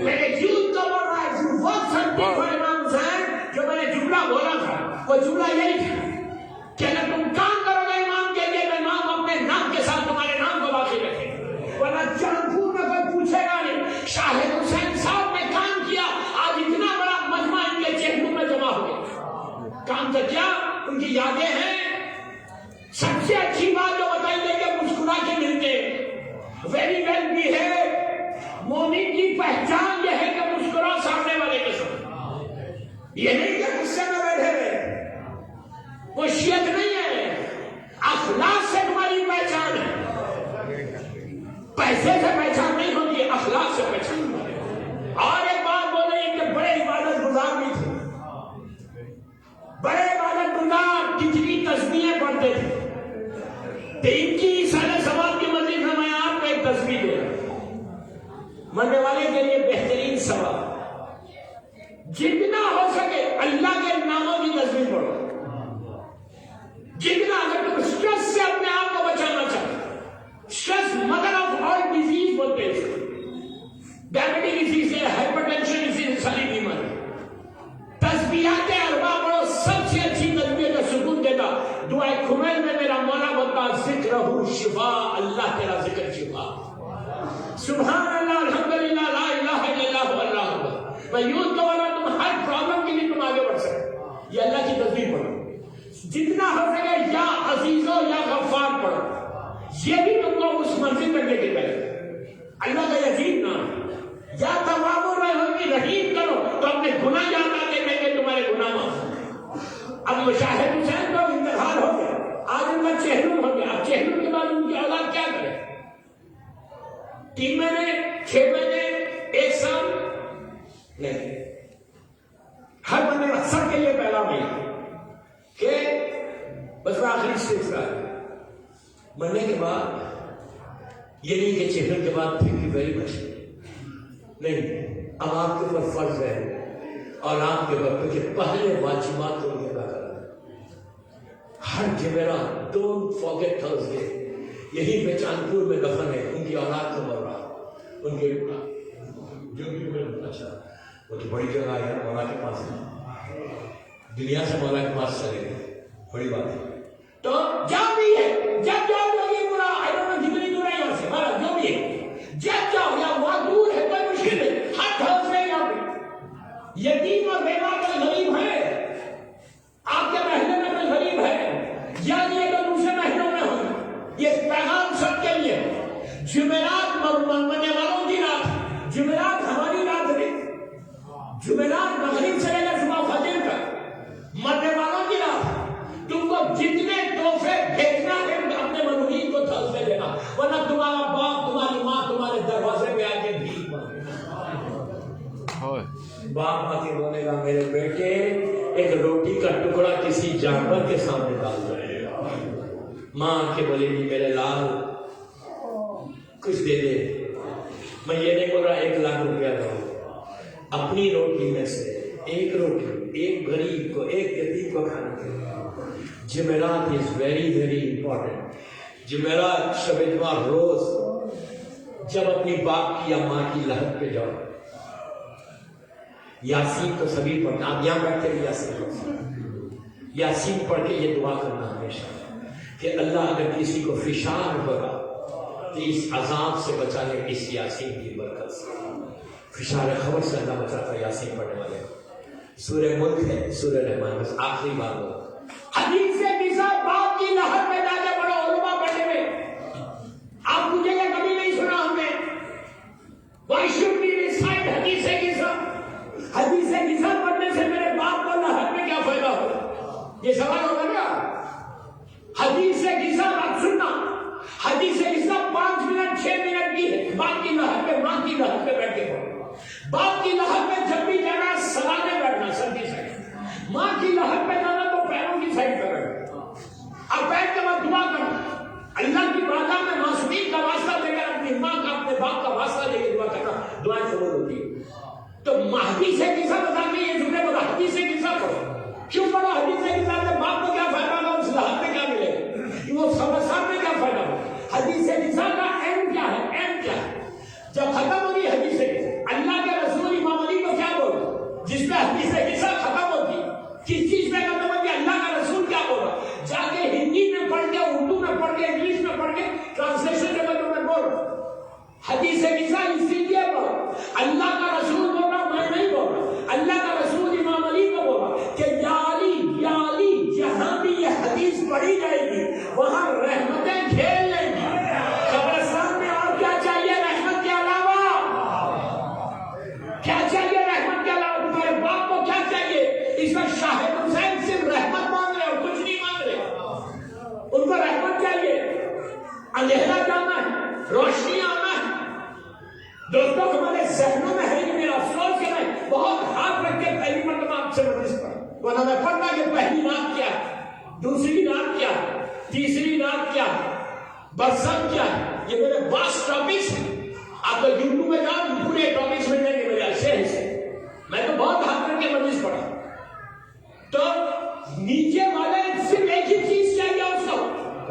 [SPEAKER 1] میں نے یوتھ کو بول رہا ہے ورک سمتھنگ فار امام حسین۔ جو میں نے جملہ بولا تھا وہ جملہ یہی تھا کہ اگر تم کام کرو گے امام کے لیے تو امام اپنے نام کے ساتھ تمہارے نام کو باقی رکھے گا، ورنہ جانپور میں کوئی پوچھے گا نہیں شاہ حسین صاحب نے کام کیا۔ آج اتنا بڑا مجمع ان کے چہروں میں جمع ہو گیا، کام تو کیا، ان کی یادیں ہیں۔ سب سے اچھی بات جو بتائی گئی کہ مسکرا کے ملتے، ویری ویل بھی ہے۔ مومن کی پہچان یہ ہے کہ مسکرا سامنے والے کے ساتھ، یہ نہیں کہ غصے میں بیٹھے رہے، وہ شیعت نہیں ہے، اخلاق سے تمہاری پہچان ہے، پیسے سے پہچان نہیں ہوتی، اخلاق سے پہچان ہوتی ہے۔ اور ایک بات بول رہی ہے کہ بڑے عبادت گزار بھی تھے، بڑے عبادت گزار کتنی تسبیحیں پڑھتے تھے۔ تو ان کی سارے ثواب کی مزید میں میں آپ کو ایک تسبیح دے رہا ہوں، مرنے والے کے لیے بہترین ثواب۔ جتنا ہو سکے اللہ کے ناموں کی تسبیح پڑھو، جتنا اگر تم اسٹریس سے اپنے آپ کو بچانا چاہتے، stress mother of all disease بولتے ہیں، ڈائبٹک ڈیزیز ہے، ہائپر ٹینشن ڈیزیز، ساری بیماری۔ تسبیحات اربع پڑھو، سب سے اچھی تسبیح جو سکون دیتا دعائے کھمیل میں میرا مولا بتا ذکرہ شفا، اللہ تیرا ذکر شفا، سبحان اللہ الحمدللہ لا الہ الا اللہ اللہ اکبر۔ میں یوں تو بولا تم ہر پرابلم کے لیے تم آگے بڑھ سکتے، یہ اللہ کی تسبیح پڑھو۔ جتنا ہو سکے یا عزیزو یا غفار پڑھو، یہ بھی تم کو اس منزل تک لے کے جائے۔ اللہ کا یزید نام ہے، یا تواب الرحیم، رحیم کرو تو اپنے گناہ یاد آتے ہیں کہ تمہارے گناہ معاف۔ اب شاہ حسین کا انتقال ہو گیا، آج ان کا چہلم ہو گیا، اب چہلم کے بعد ان کی اولاد کیا کرے؟ 3 مہینے 6 مہینے 1 سال نہیں، ہر بندے سب کے لیے پہلا مہینہ کہ بس آخری اسٹیج کا مرنے کے بعد یہ نہیں کہ چہرے کے بعد تھینک یو ویری مچ نہیں، اب آپ کے اوپر فرض ہے اور آپ کے اوپر کہ پہلے واجبات کو ادا کرنا۔ ہر جمعرات ڈونٹ فارگیٹ تھرسڈے، یہیں پہ چاندپور میں دفن ہے، ان کی اولاد کو بول رہا، ان کے جو بھی اچھا وہ تو بڑی جگہ ہے مولا کے پاس ہے، دنیا سے مولا کے پاس چلے گئے، بڑی بات ہے۔ تو جب بھی ہے، جب جاؤ لوگی پورا جتنی دور ہے یہاں سے مارا جو بھی ہے، جب جاؤ یا وہاں دور ہے کوئی مشکل نہیں، ہر ڈھل سے یہاں پہ یتیم اور بیوہ کوئی غریب ہے آپ کے محلے میں، کوئی غریب ہے یا یہ تو دوسرے محلوں میں ہو، یہ پیغام سب کے لیے۔ جمعرات مرنے والوں کی رات، جمعرات ہماری رات نہیں، جمعرات مغرب سے لے کر صبح فجر تک مرنے والوں کی رات۔ تم کو جتنے تحفے بھیجنا ہے اپنے ملوحین کو تحفے دینا، ورنہ تمہارا باپ تمہاری ماں تمہارے دروازے پہ آ کے بھیک مانگے گا۔ باپ آ کے بولے گا میرے بیٹے ایک روٹی کا ٹکڑا کسی جانور کے سامنے ڈال دو، ماں آ کے بولے گی میرے لال کچھ دے دے، میں یہ نہیں بول رہا 1 لاکھ روپیہ دو، اپنی روٹی میں سے ایک روٹی ایک غریب کو، ایک یتیم کو کھانا دے۔ جمعرات از ویری ویری امپورٹنٹ۔ جمعرات شب اتوار روز جب اپنی باپ کی یا ماں کی لحد پہ جاؤ، یاسین تو سبھی پڑھنا، آپ یہاں بیٹھ کے بھی یاسین پڑھنا، یاسین پڑھ کے یہ دعا کرنا ہمیشہ کہ اللہ اگر کسی کو فشار ہوگا تو اس عذاب سے بچا لے اس یاسین کی برکت سے۔ فشار خبر سے اللہ بچاتا یاسین پڑھنے والے۔ سورہ ملک ہے، سورہ رحمان، بس آخری بات ہو، حدیث سے کسا باپ کی لہر میں جا کے پڑھو علماء پڑھنے میں۔ آپ مجھے یہ کبھی نہیں سنا ہم نے why should we recite حدیث سے کسا؟ حدیث سے کسا پڑھنے سے میرے باپ کو لہر میں کیا فائدہ ہو؟ یہ سوال ہوگا نا۔ حدیث سے کسا بات سننا، حدیث سے کسا 5 منٹ 6 منٹ کی ہے، باپ کی لہر پہ، ماں کی لہر پہ بیٹھ کے پڑھو۔ باپ کی لہر پہ جب بھی جانا سلانے بیٹھنا سر کی سائڈ، ماں کی لہر پہ جانا تو پیروں کی سائڈ پہ بیٹھنا، اب بیٹھ کے بعد دعا کرنا، اللہ کی بارگاہ میں معصومین کا واسطہ دے کر اپنی ماں کا اپنے باپ کا واسطہ دے کے دعا کرنا، دعائیں قبول ہوتی ہے۔ تو حدیث سے کسا بتا کے یہ جملے بولا، حدیث سے کسا پڑھو، کیوں پڑھو حدیث سے کسا؟ اپنے باپ کو کیا فائدہ ہوگا، اس لہر میں کیا ملے گا، وہ سمجھار میں کیا فائدہ ہوگا؟ حدیث سے کسا کا اینڈ کیا ہے؟ اینڈ کیا ہے؟ جب ختم ہوگی حدیث سے اللہ کے رسول امام علی کو کیا بولا، جس پہ حدیث سے کسا ختم ہوتی، کس چیز پہ ختم ہوتی؟ اللہ کا رسول کیا بولا، جا کے ہندی میں پڑھ کے، اردو میں پڑھ کے، انگلش میں پڑھ کے، ٹرانسلیشن کے بارے میں بول۔ حدیث سے کسا اسی لیے بولا، اللہ کا رسول بول رہا، میں نہیں بول رہا، اللہ کا رسول امام علی کو بولا کہ یا علی جہاں بھی یہ حدیث پڑھی جائے گی وہاں رحمتیں گھیر لیں گی۔ قبرستان میں اور کیا چاہیے رحمت کے علاوہ؟ کیا چاہیے رحمت کے علاوہ؟ تمہارے باپ کو کیا چاہیے؟ اس میں شاہد حسین صرف رحمت مانگ رہے اور کچھ نہیں مانگ رہے، ان کو رحمت چاہیے، اندھیرا جانا ہے، روشنی آنا ہے۔ دوستوں ہمارے ذہنوں میں ہے، یہ میرا افسوس کہ میں بہت ہاتھ رکھ کے پہلی مرتبہ آپ سے مجلس پڑھا، ورنہ میں پڑھتا کہ پہلی رات کیا ہے، دوسری رات کیا ہے، تیسری رات کیا ہے، برزخ کیا ہے، یہ میرے باس ٹاپکس ہیں۔ آپ تو یوٹیوب میں جاؤ پورے ٹاپکس مل جائیں گے میرے اچھے سے، میں تو بہت ہاتھ رکھ کے مجلس پڑھا۔ تو نیچے والے صرف ایک ہی چیز چاہیے اس کو،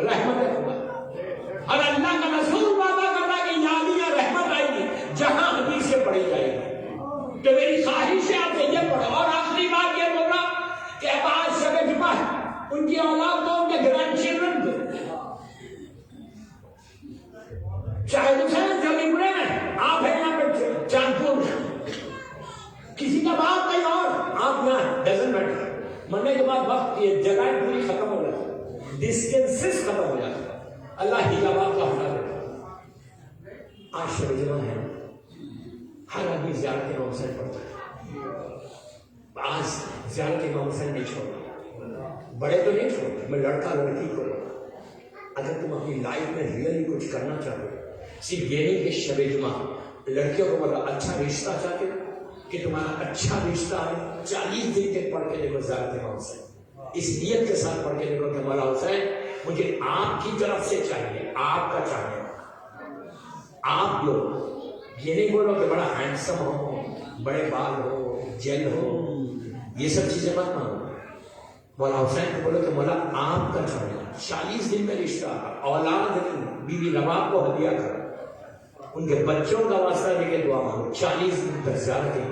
[SPEAKER 1] رحمت خدا، اور اللہ کا رسول وعدہ کر رہا کہ یہاں رحمت آئے گی جہاں حدیث سے پڑھی جائے گی۔ تو میری خواہش ہے آپ سے یہ پڑھو۔ اور آخری بات یہ بول رہا کہ اب آج شب جمعہ ہے، ان کی اولاد کو، ان کے گرینڈ چلڈرن کو، چاہے حسین جو نمرے میں آپ ہیں یہاں پہ چاندپور میں، کسی کا باپ کہیں اور، آپ یہاں ڈزنٹ میٹر، مرنے کے بعد وقت یہ جگہیں پوری ختم ہو جاتی ہے، ڈسٹینسز ختم ہو جاتی ہے، اللہ ہی جواب کا حملہ دیتا۔ آج شب جمعہ ہے، ہر آدمی زیارت امام حسین پڑھتا ہے، آج زیارت امام حسین نہیں چھوڑنا، بڑے تو نہیں چھوڑتے، میں لڑکا لڑکی کو، اگر تم اپنی لائف میں ریئلی کچھ کرنا چاہتے ہو، صرف یہ نہیں کہ شب جمعہ لڑکیوں کو بولا اچھا رشتہ چاہتے ہو کہ تمہارا اچھا رشتہ ہے، 40 دن تک پڑھ کے دیکھو زیارت امام حسین، اس نیت کے ساتھ پڑھ کے دیکھو کہ مولا حسین مجھے آپ کی طرف سے چاہیے، آپ کا چاہیے، آپ جو یہ نہیں بولو کہ بڑا ہینڈسم ہو، بڑے بال ہو، جیل ہو، یہ سب چیزیں مت مانگو، مولا حسین کو بولے کہ مولا آپ کا چھوڑنا 40 دن میں رشتہ، اولاد بیوی رباب کو ہدیہ کرو، ان کے بچوں کا واسطہ لے کے دعا مانگو، 40 دن تک زیارت نہیں۔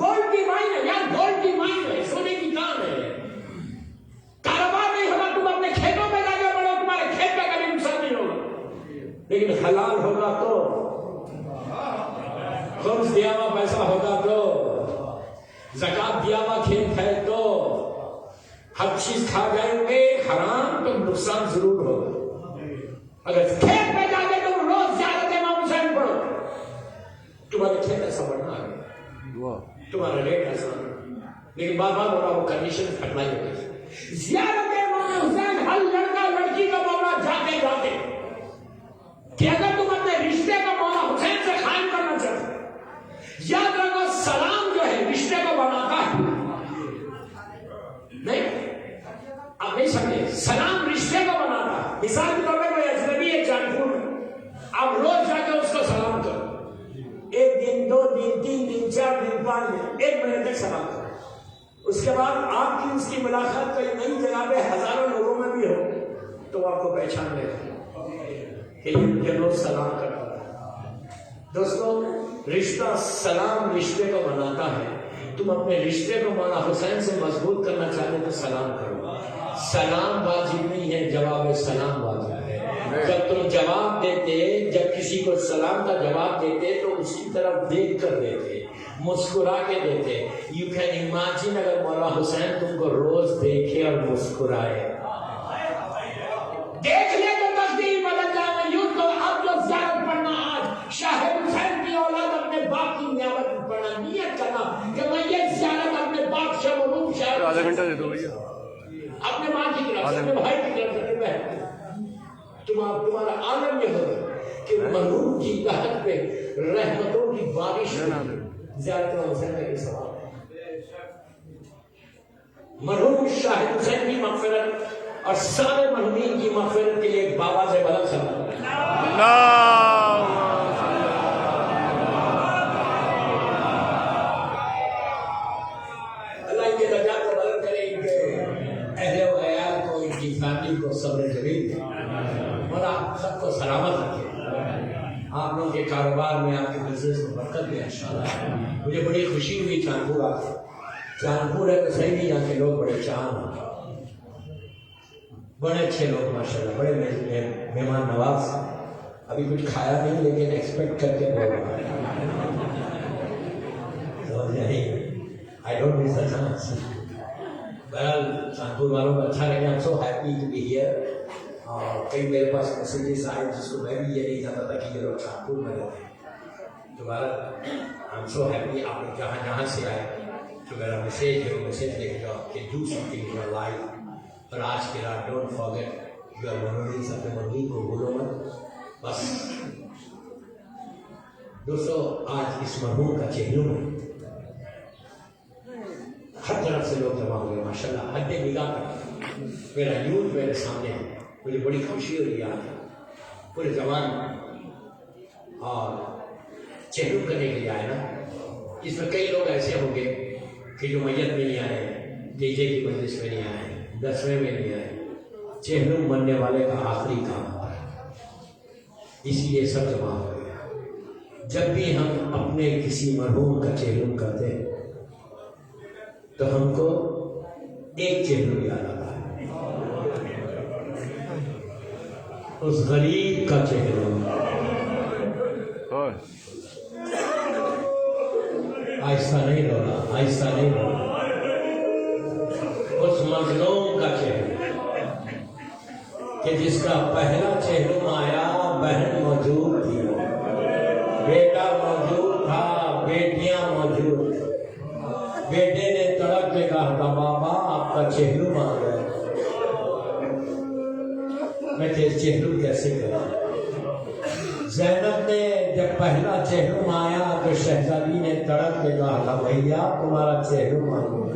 [SPEAKER 1] گولڈ کی مائن ہے یار، گولڈ کی مائن ہے، سونے کی کام ہے۔ کاروبار نہیں ہوگا، تم اپنے کھیتوں میں جا کے بڑھو، تمہارے کھیت کا کبھی نقصان نہیں ہوگا، لیکن حلال ہوگا تو، خمس دیا ہوا پیسہ ہوگا تو، زکات دیا ہوا کھیت ہے تو، ہر چیز کھا جائیں گے حرام تو نقصان ضرور ہوگا۔ اگر کھیت میں جا کے تم روز زیارت امام حسین پڑھو، تمہارے کھیت ایسا بڑھنا آگے، تمہارا ریٹ ایسا، لیکن بار بار بولا وہ کنڈیشن اپلائی ہو گئی۔ زیارت امام حسین ہر لڑکا لڑکی کا مولا جاتے جاتے کہ اگر تم اپنے رشتے کا مولا حسین سے قائم کرنا چاہتے، یاد رکھو سلام جو ہے رشتے کو بناتا ہے، نہیں آپ نہیں سمجھے، سلام رشتے کو بناتا ہے۔ مثال کے طور پہ کوئی اجنبی ہے جانپور میں، آپ روز جا کے اس کو سلام کرو، 1 دن 2 دن 3 دن 4 دن 5 دن 1 مہینے تک سلام کرو، اس کے بعد آپ کی اس کی ملاقات کوئی نئی جگہ پہ ہزاروں لوگوں میں بھی ہو تو آپ کو پہچان لے کہ یہ مجھے روز سلام کرتا ہے۔ دوستو رشتہ، سلام رشتے کو بناتا ہے۔ تم اپنے رشتے کو مولا حسین سے مضبوط کرنا چاہتے تو سلام کرو۔ سلام واجب نہیں ہے، جواب سلام واجب ہے۔ جب تم جواب دیتے، جب کسی کو سلام کا جواب دیتے تو اس کی طرف دیکھ کر دیتے، مسکرا کے دیتے۔ یو کین امیجن اگر مولا حسین تم کو روز دیکھے اور مسکرائے، دیکھ لے تو تقدیر بدل جائے۔ یوں تو اب جو زیارت پڑھنا، آج شاہ حسین کی اولاد اپنے باپ کی نیابت پڑھنا، نیت کرنا کہ میں یہ زیارت اپنے باپ سے مرحوم شاہ
[SPEAKER 2] آدھا گھنٹہ دے دو بھیا،
[SPEAKER 1] اپنے ماں کی طرف سے، اپنے بھائی کی طرف سے، اپنے بہن، تمہارا عالم یہ ہوگا کہ مرحوم کی لحد پہ رحمتوں کی بارش زیارت حسین کا یہ سوال ہے۔ مرحوم شاہ حسین کی مغفرت اور سارے مرحومین کی مغفرت کے لیے ایک بابا سے بلند سلام۔ اللہ ان کے درجات کو بلند کرے، ان کے اہل و عیال کو، ان کی فیملی کو صبر جمیل دے، اور آپ سب کو سلامت رکھے۔ آپ لوگوں کے کاروبار میں، آپ کے بزنس میں برکت دے انشاءاللہ۔ مجھے بڑی خوشی ہوئی چاندپور آ کے، چاندپور ہے تو صحیح نہیں، یہاں کے لوگ بڑے چاند، بڑے اچھے لوگ ماشاءاللہ، بڑے مہمان نواز۔ ابھی کچھ کھایا نہیں لیکن ایکسپیکٹ کر کے بول رہا ہے، I don't miss the chance۔ بہرحال چاندپور والوں کو اچھا لگا، I'm so happy to be here۔ اور کئی میرے پاس میسیجز آئے جس کو میں بھی یہ نہیں جانتا تھا کہ یہ لوگ چاندپور میں رہتے ہیں۔ تو بہرحال I'm so happy آپ لوگ جہاں جہاں سے آئے، تو میرا میسیج ہے، میسیج لے کے جاؤ کہ do something in your life۔ اور آج کے رات ڈونٹ فارگیٹ یور میموریز، اپنے مرحوم کو بھولو مت بس۔ دوستو آج اس مرحوم کا چہلوں میں ہر طرف سے لوگ جمع ہوئے ماشاءاللہ، حد نگاہ تک میرا یوتھ میرے سامنے ہے، مجھے بڑی خوشی ہو رہی ہے آج پورے زبان اور چہلوں کرنے کے لیے آئے نا۔ اس میں کئی لوگ ایسے ہوں گے کہ جو میت میں نہیں آئے، جے کی مجلس میں نہیں آئے، 10ویں میں نہیں آئے۔ چہلم بننے والے کا آخری کام ہوتا ہے، اسی لیے سب جمع ہو گیا۔ جب بھی ہم اپنے کسی مرحوم کا چہلم کرتے ہیں تو ہم کو ایک چہلم یاد آتا ہے، اس غریب کا چہلم۔ آہستہ نہیں رونا، آہستہ نہیں رونا، اس مظلوم کا چہلم کہ جس کا پہلا چہلم آیا، بہن موجود تھی، بیٹا موجود تھا، بیٹیاں موجود تھی۔ بیٹے نے تڑپ کے کہا تھا بابا آپ کا چہلم آ گیا، میں تیرے چہلم کیسے کروں؟ زینب نے جب پہلا چہلم آیا تو شہزادی نے تڑپ کے کہا تھا بھیا تمہارا چہلم آ گیا۔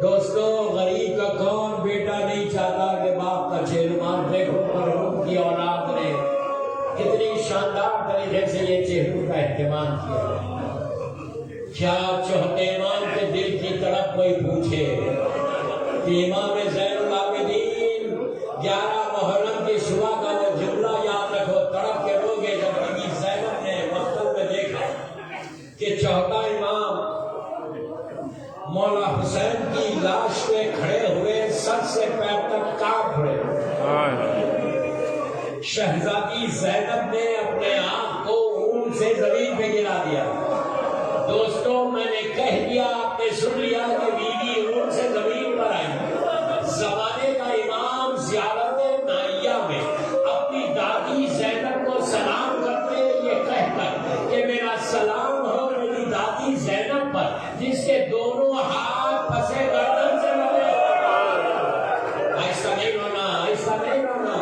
[SPEAKER 1] دوستو غریب کا کون بیٹا نہیں چاہتا کہ باپ کا چہلم؟ آپ دیکھو مرحوم کی اولاد نے کتنی شاندار طریقے سے یہ چہلم کا اہتمام کیا۔ کیا چہتے ایمان کے دل کی کی طرف کوئی پوچھے کہ امام زین العابدین 11 محرم کی صبح کا وہ جملہ یاد رکھو، تڑپ کے روگے جب بی زینب نے مقتل میں دیکھا کہ چوتھا امام مولا حسین کی لاش پہ کھڑے ہوئے سر سے پیر تک کانپ رہے، شہزادی زینب نے اپنے آپ کو اون سے زمین پہ گرا دیا۔ دوستوں میں نے کہہ دیا، آپ نے سن لیا کہ بیوی اون سے زمین پر آئی۔ زمانے کا امام زیارت نائیہ میں اپنی دادی زینب کو سلام کرتے یہ کہہ کر کہ میرا سلام ہو میری دادی زینب پر جس کے دونوں ہاتھ پھنسے گردن سے لگے۔ ایسا نہیں رونا، ایسا نہیں رونا۔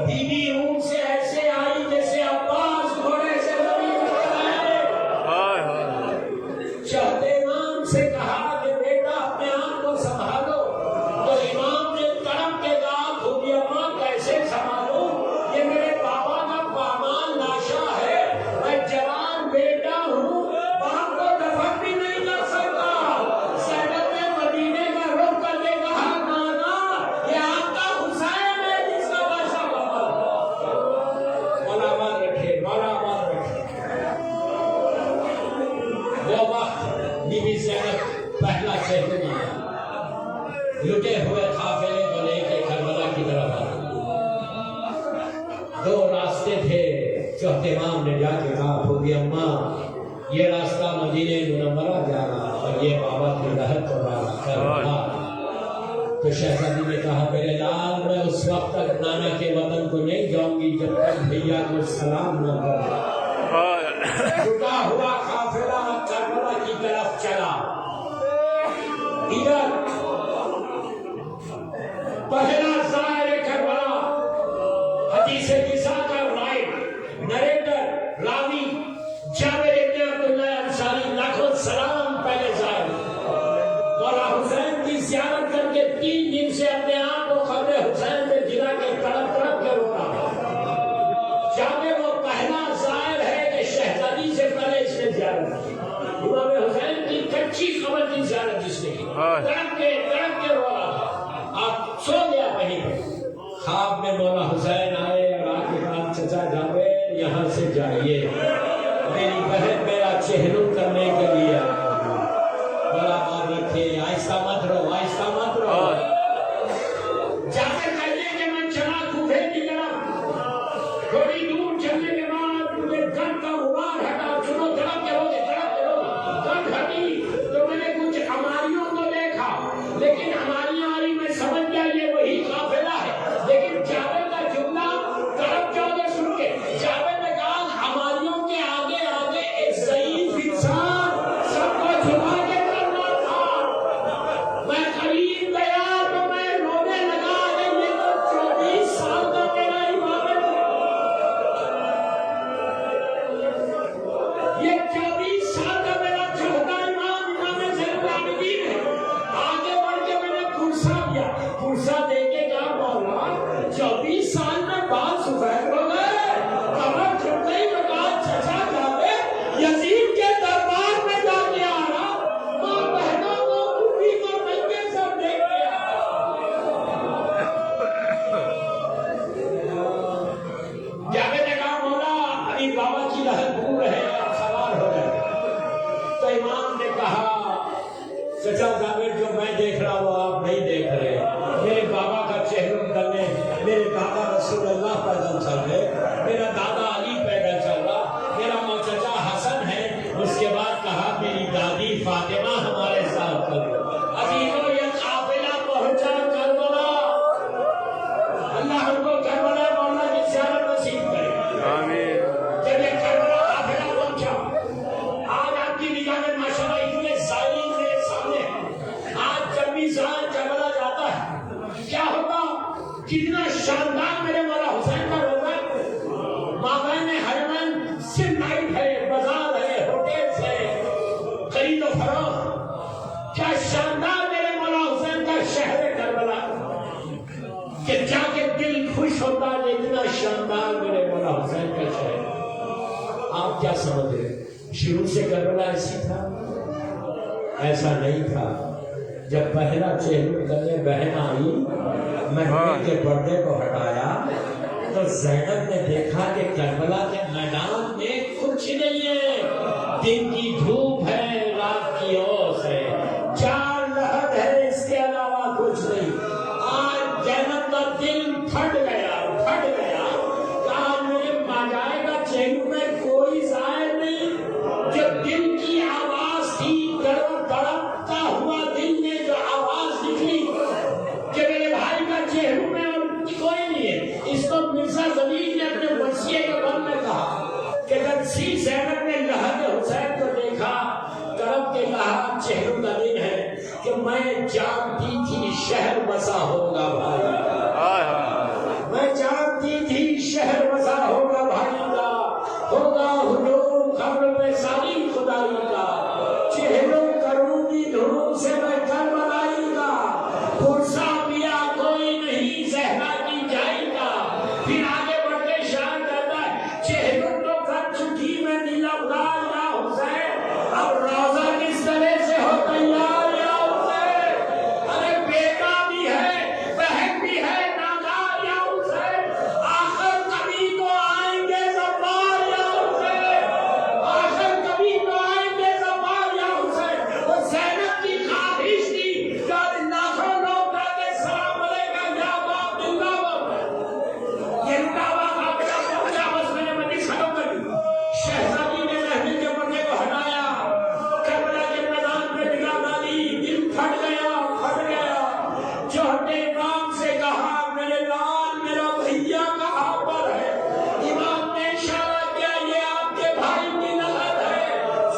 [SPEAKER 1] بیوی اون سے ایسے آئی جیسے عباس گھوڑے سے زمین پر آئے۔ چہتے امام سے کہا کہ بیٹا اپنے آپ کو سنبھالو، تو امام نے تڑپ کے کہا خوبی اماں کیسے سنبھالوں، یہ میرے بابا کا پامال لاشا ہے، میں جوان بیٹا ہوں، باپ کو دفن بھی نہیں کر سکتا۔ زینب نے مدینے کا رخ کر کے کہا نانا یہ آپ کا حسین ہے جس کا لاشا بابا۔ مولا آباد رکھے، مولا آباد رکھے۔ وہ وقت بی بی زینب پہلا چہرہ لٹے ہوئے قافلے کو لے کے کربلا کی طرف آئے۔ دو راستے تھے، چوتھے امام نے جا کے کہا خوبی اماں یہ راستہ مدینہ منورہ جا رہا اور یہ بابا کی لہر کو رہا۔ تو شہزادی نے کہا میرے لال میں اس وقت تک نانا کے وطن کو نہیں جاؤں گی جب تک بھیا کو سلام نہ کروں۔ جھکا ہوا قافلہ کربلا کی طرف چلا۔ ادھر پہلا زائر کربلا حدیث قصہ کا رائٹ نریٹر راوی جابر ابن عبداللہ انصاری لاکھوں سلام پہلے زائر مولا حسین کی زیارت کر کے 3 دن سے اپنے آپ کو قبر حسین میں گرا کے تڑپ تڑپ کے رو رہا۔ جابر وہ پہلا زائر ہے کہ شہزادی سے پہلے اس نے زیارت کی، امام حسین کی کچی قبر کی زیارت جس نے کی، تڑپ کے رو رہا تھا۔ آپ سو گیا وہیں پہ، خواب میں مولا حسین آئے اور آ کے کہا چچا جابر یہاں سے جائیے، میری بہن میرا چہرم کرنے کے لیے بڑا بات رکھے، آہستہ مت رہو، آہستہ مت رہو۔ جابر کہتے کہ میں چلا کوفے کی طرف، تھوڑی دور چلنے کے بعد مجھے گن کا غبار ہٹا، سنو تڑپ کے روگے گن ہٹی تو میں نے کچھ ہماریوں کو دیکھا، لیکن ہماری آری میں سمجھ گیا یہ وہی قافلہ ہے، لیکن جابر کا جملہ تڑپ جاؤ گے سن کے، جابر نے کہا ہماریوں کے آگے آگے ایک ضعیف انسان سب کو جھکا کے کرنا تھا۔ میں قریب گیا تو میں رونے لگا کہ یہ تو 24 سال کا میرا امام ہے، یہ 24 سال کا میرا چوتھا امام زین العابدین ہے۔ آگے بڑھ کے میں نے کرسا دیا، کرسا دے کے کہا مولا 24 سال میں بال سفید ہو گئے، کمر جھک گئی، میں کہا چچا جابر یزید کے دربار میں جا کے آ رہا، ماں بہنوں کو بوڑھی کو ننگے سر دیکھ کے آ رہا۔ جابر نے کہا مولا ابھی بابا کی لہر دور ہے، آپ سوار ہو گئے۔ تو امام نے کہا چچا جابر جو میں دیکھ رہا وہ آپ نہیں دیکھ رہے، میرے بابا کا چہرم کرنے میرے دادا رسول اللہ پیدل چل رہے، میرا دادا علی پیدل چل رہا، میرا چچا حسن ہے، اس کے بعد کہا میری دادی فاطمہ ہمارے ساتھ چل رہی۔ عزیزوں یہ قافلہ پہنچا کربلا، اللہ ہم کو کربلا مولا کی زیارت نصیب کرے آمین۔ جب یہ کربلا قافلہ پہنچا، آج آپ کی نگاہ میں ماشاءاللہ اتنے زائرین میرے سامنے ہیں، آج جب بھی زائر کربلا جاتا ہے کیا ہوگا، کتنا شاندار میرے مولا حسین کا روزہ، مابین حرمین سن نائٹ ہے، بازار ہے، ہوٹلز ہے، خرید و فروخت، کیا شاندار میرے مولا حسین کا شہر کربلا کہ جا کے دل خوش ہوتا ہے، اتنا شاندار میرے مولا حسین کا شہر۔ آپ کیا سمجھ رہے ہیں؟ شروع سے کربلا ایسی تھا؟ ایسا نہیں تھا. جب پہلا چہلم کرنے بہن آئی، مہدی کے پردے کو ہٹایا تو زینب نے دیکھا کہ کربلا کے میدان میں کچھ نہیں ہے. دن کی دھوپ ہے، رات کی اوس ہے، چار لہد ہے، اس کے علاوہ کچھ نہیں. آج زینب کا دل پھٹ گیا. کہا میرے ماجائے کا چہلم میں کوئی ظاہر نہیں. جو دل کی آواز تھی، تڑپتا ہوا دل میں جو آواز نکلی کہ میرے بھائی کا چہلم میں اور کوئی نہیں ہے. اس کو مرزا زمین نے اپنے وصیے کے بل میں کہا کہ جب سی زینب نے لہد حسین کو دیکھا، کرب کے کہا چہلم کا دن ہے کہ میں جانتی تھی شہر بسا ہوگا بھائی، میں جانتی تھی شہر بسا ہوگا بھائی کا، ہوگا ہجوم خبر میں ساری خدائی کا. چہلم کروں گی دھوم سے میں کربلائی کا، پرسا پیا کوئی نہیں زہرا کی جائی کا. پھر آگے بڑھ کے شاعر کہتا ہے چہلم تو کر چکی میں نیلمگار یا حسین، اب روزہ کس طرح سے ہو تیار یا حسین. ارے بیٹا بھی ہے، بہن بھی ہے، نادار یا حسین، آخر کبھی تو آئیں گے زبار یا حسین، آخر کبھی تو آئیں گے زبار یا حسین. وہ زینب کی خواہش تھی جو لاکھوں لوگ کہتے سلام علیکم یا باپ دلہ یہ لٹاوا قافلہ پہنچا، بس میں نے مدی ختم کر دی. شہزادی نے مہدی کے پردے کو ہٹایا، کربلا کے میدان پہ نگاہ ڈالی، دل پھٹ گیا. چوہدے امام سے کہا میرے لال میرا بھیا کہاں پر ہے؟ امام نے اشارہ کیا یہ آپ کے بھائی کی لہد ہے.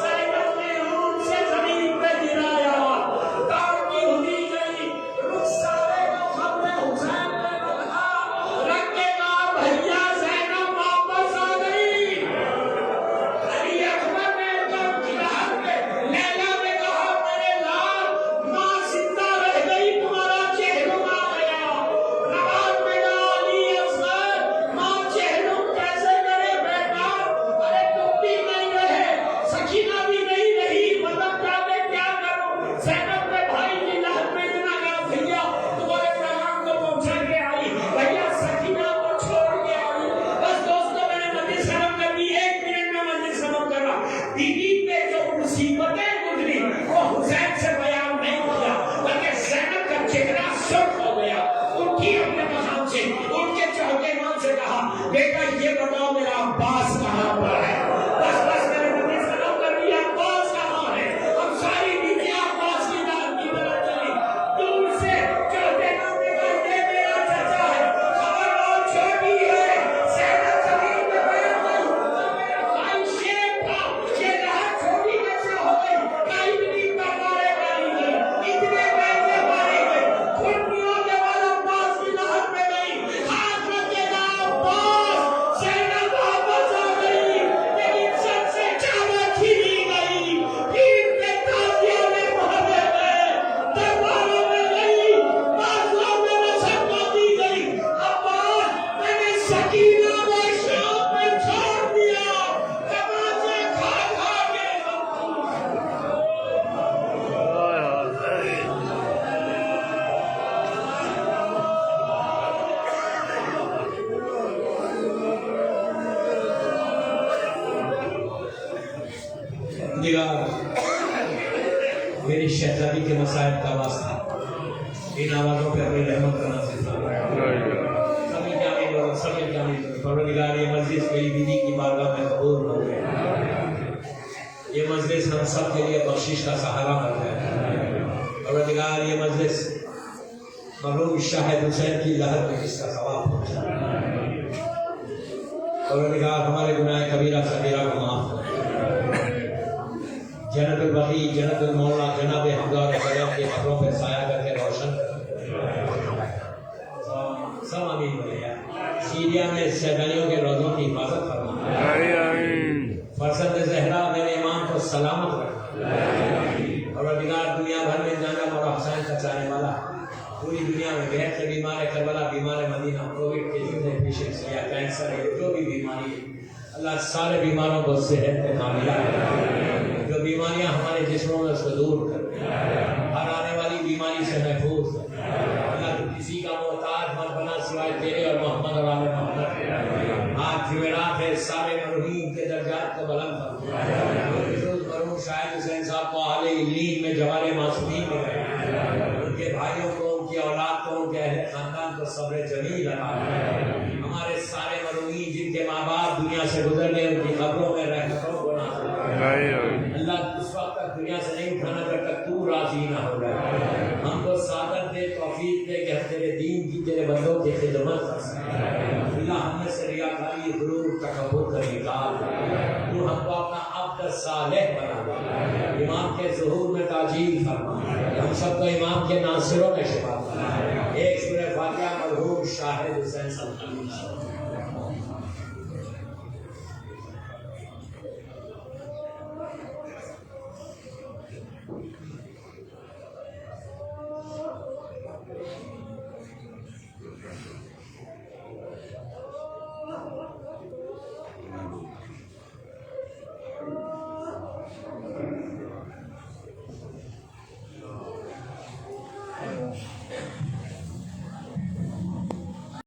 [SPEAKER 1] زینب نے اونٹ سے زمین پہ گرایا، دوڑتی ہوئی گئی، رخسارے کو خبر حسین نے رکھا، رکھے گا بھیا زینب واپس آ گئی. علی اکبر نے جب لہد پہ لیلا نے کہا میرے لال ماں زندہ رہ گئی، تمہارا چہلم آ گیا. نواب نے کہا علی اصغر ماں چہلم کیسے کرے بیٹا؟ ارے تم بھی نہیں رہے، سکینہ بھی نہیں رہی، مطلب جانے کیا کروں؟ زینب نے بھائی کی لہد میں اتنا کہا بھیا تمہارے پیغام کو پہنچا کے آئی، بھیا سکینہ کو چھوڑ کے آئی. بس دوستوں میں نے مجلس ختم کر دی، 1 منٹ میں مجلس ختم کر رہا. بیوی پہ جو مصیبتیں گزری وہ حسین سے بیان نہیں کیا، بلکہ زینب کا چہرہ سرخ ہو گیا. اٹھی اپنے مقام سے، اٹھ کے چوہدے امام سے کہا بیٹا یہ بتاؤ میرا عباس کہاں پر ہے؟ بس میں نے مجلس ختم کر دی. عباس کہاں ہے؟ اب ساری بیویاں عباس کی داد کی طرف چلی. دور سے چوہدے امام نے کہا یہ میرا چچا ہے، خبر اور چھوٹی ہے. زینب زمین پہ بیٹھ گئی. میرا بھائی شیر تھا، یہ لہد چھوٹی کیسے ہو گئی؟ کئی منٹ پر مارے گئی، اتنے پیسے مارے گئے، کھٹیوں کے بعد عباس کی لہد میں گئی. ہاتھ رکھے گا عباس، زینب واپس آ گئی، لیکن سب سے چادر چھینی گئی. پیٹ پہ تازیوں میں مہرے گئے، درباروں میں گئی، بازوں میں نصرت دی گئی. عباس میں نے سکینہ کو شام میں چھوڑ دیا، تماچے کھا کھا کے نگار میری شہزادی کے مسائل کا واسطہ ان آوازوں پہ اپنی رحمت کا نازل فرمائے. پروردگار یہ مجلس میری بیوی کی بارگاہ میں قبول ہو گئے. یہ مجلس ہم سب کے لیے بخشش کا سہارا بن جائے. پروردگار یہ مجلس مرحوم شاہد حسین کی لہد میں اس کا ثواب پہنچا. پروردگار ہمارے گناہ کبیرہ صغیرہ کو معاف کرے. جنت البقیع جنت المولا جناب حمزہ اور حسین کے قبروں پہ سایہ کر کے روشن سب آمین بولے. سیریا میں شہدائیوں کے روزوں کی حفاظت فرما. فرزند زہرا میرے امام کو سلامت رکھ. پروردگار دنیا بھر میں جانا مولا حسین کا چاہنے والا پوری دنیا میں غیر سے بیمار کربلا، بیمار مدینہ، کووڈ کے جتنے پیشنٹس یا کینسر ہے جو بھی بیماری ہے اللہ سارے بیماروں کو صحت کاملہ دے، جو بیماریاں ہمارے جسموں میں اس کو دور کر، ہر آنے والی بیماری سے محفوظ کر۔ اللہ تو کسی کا محتاج مت بنا سوائے تیرے اور محمد اور آل محمد۔ آج جمعرات ہے، سارے مرحومین کے درجات کو بلند کر۔ مرحوم شاہد حسین صاحب کو اعلی علیین میں جوار معصومین میں رکھ، ان کے بھائیوں کو، ان کی اولاد کو، ان کے اہل خاندان کو صبر جمیل عطا فرما۔ ہمارے سارے مرحومین جن کے ماں باپ دنیا سے گزر گئے، ان کی قبروں میں رحمتوں کو نازل فرما۔ اللہ اس وقت تک دنیا سے نہیں اٹھانا جب تک تو راضی نہ ہو جائے۔ ہم کو سعادت دے، توفیق دے کہ ہم تیرے دین کی، تیرے بندوں کی خدمت کر سکیں۔ اللہ ہم میں سے ریاکاری، غرور، تکبر کا نکال دے۔ تو ہم کو اپنا عبد صالح بنا دے، امام کے ظہور میں تاجیل فرما، ہم سب کو امام کے ناصروں میں شمار فرما۔ ایک سورہ فاتحہ مرحوم شاہد حسین صاحب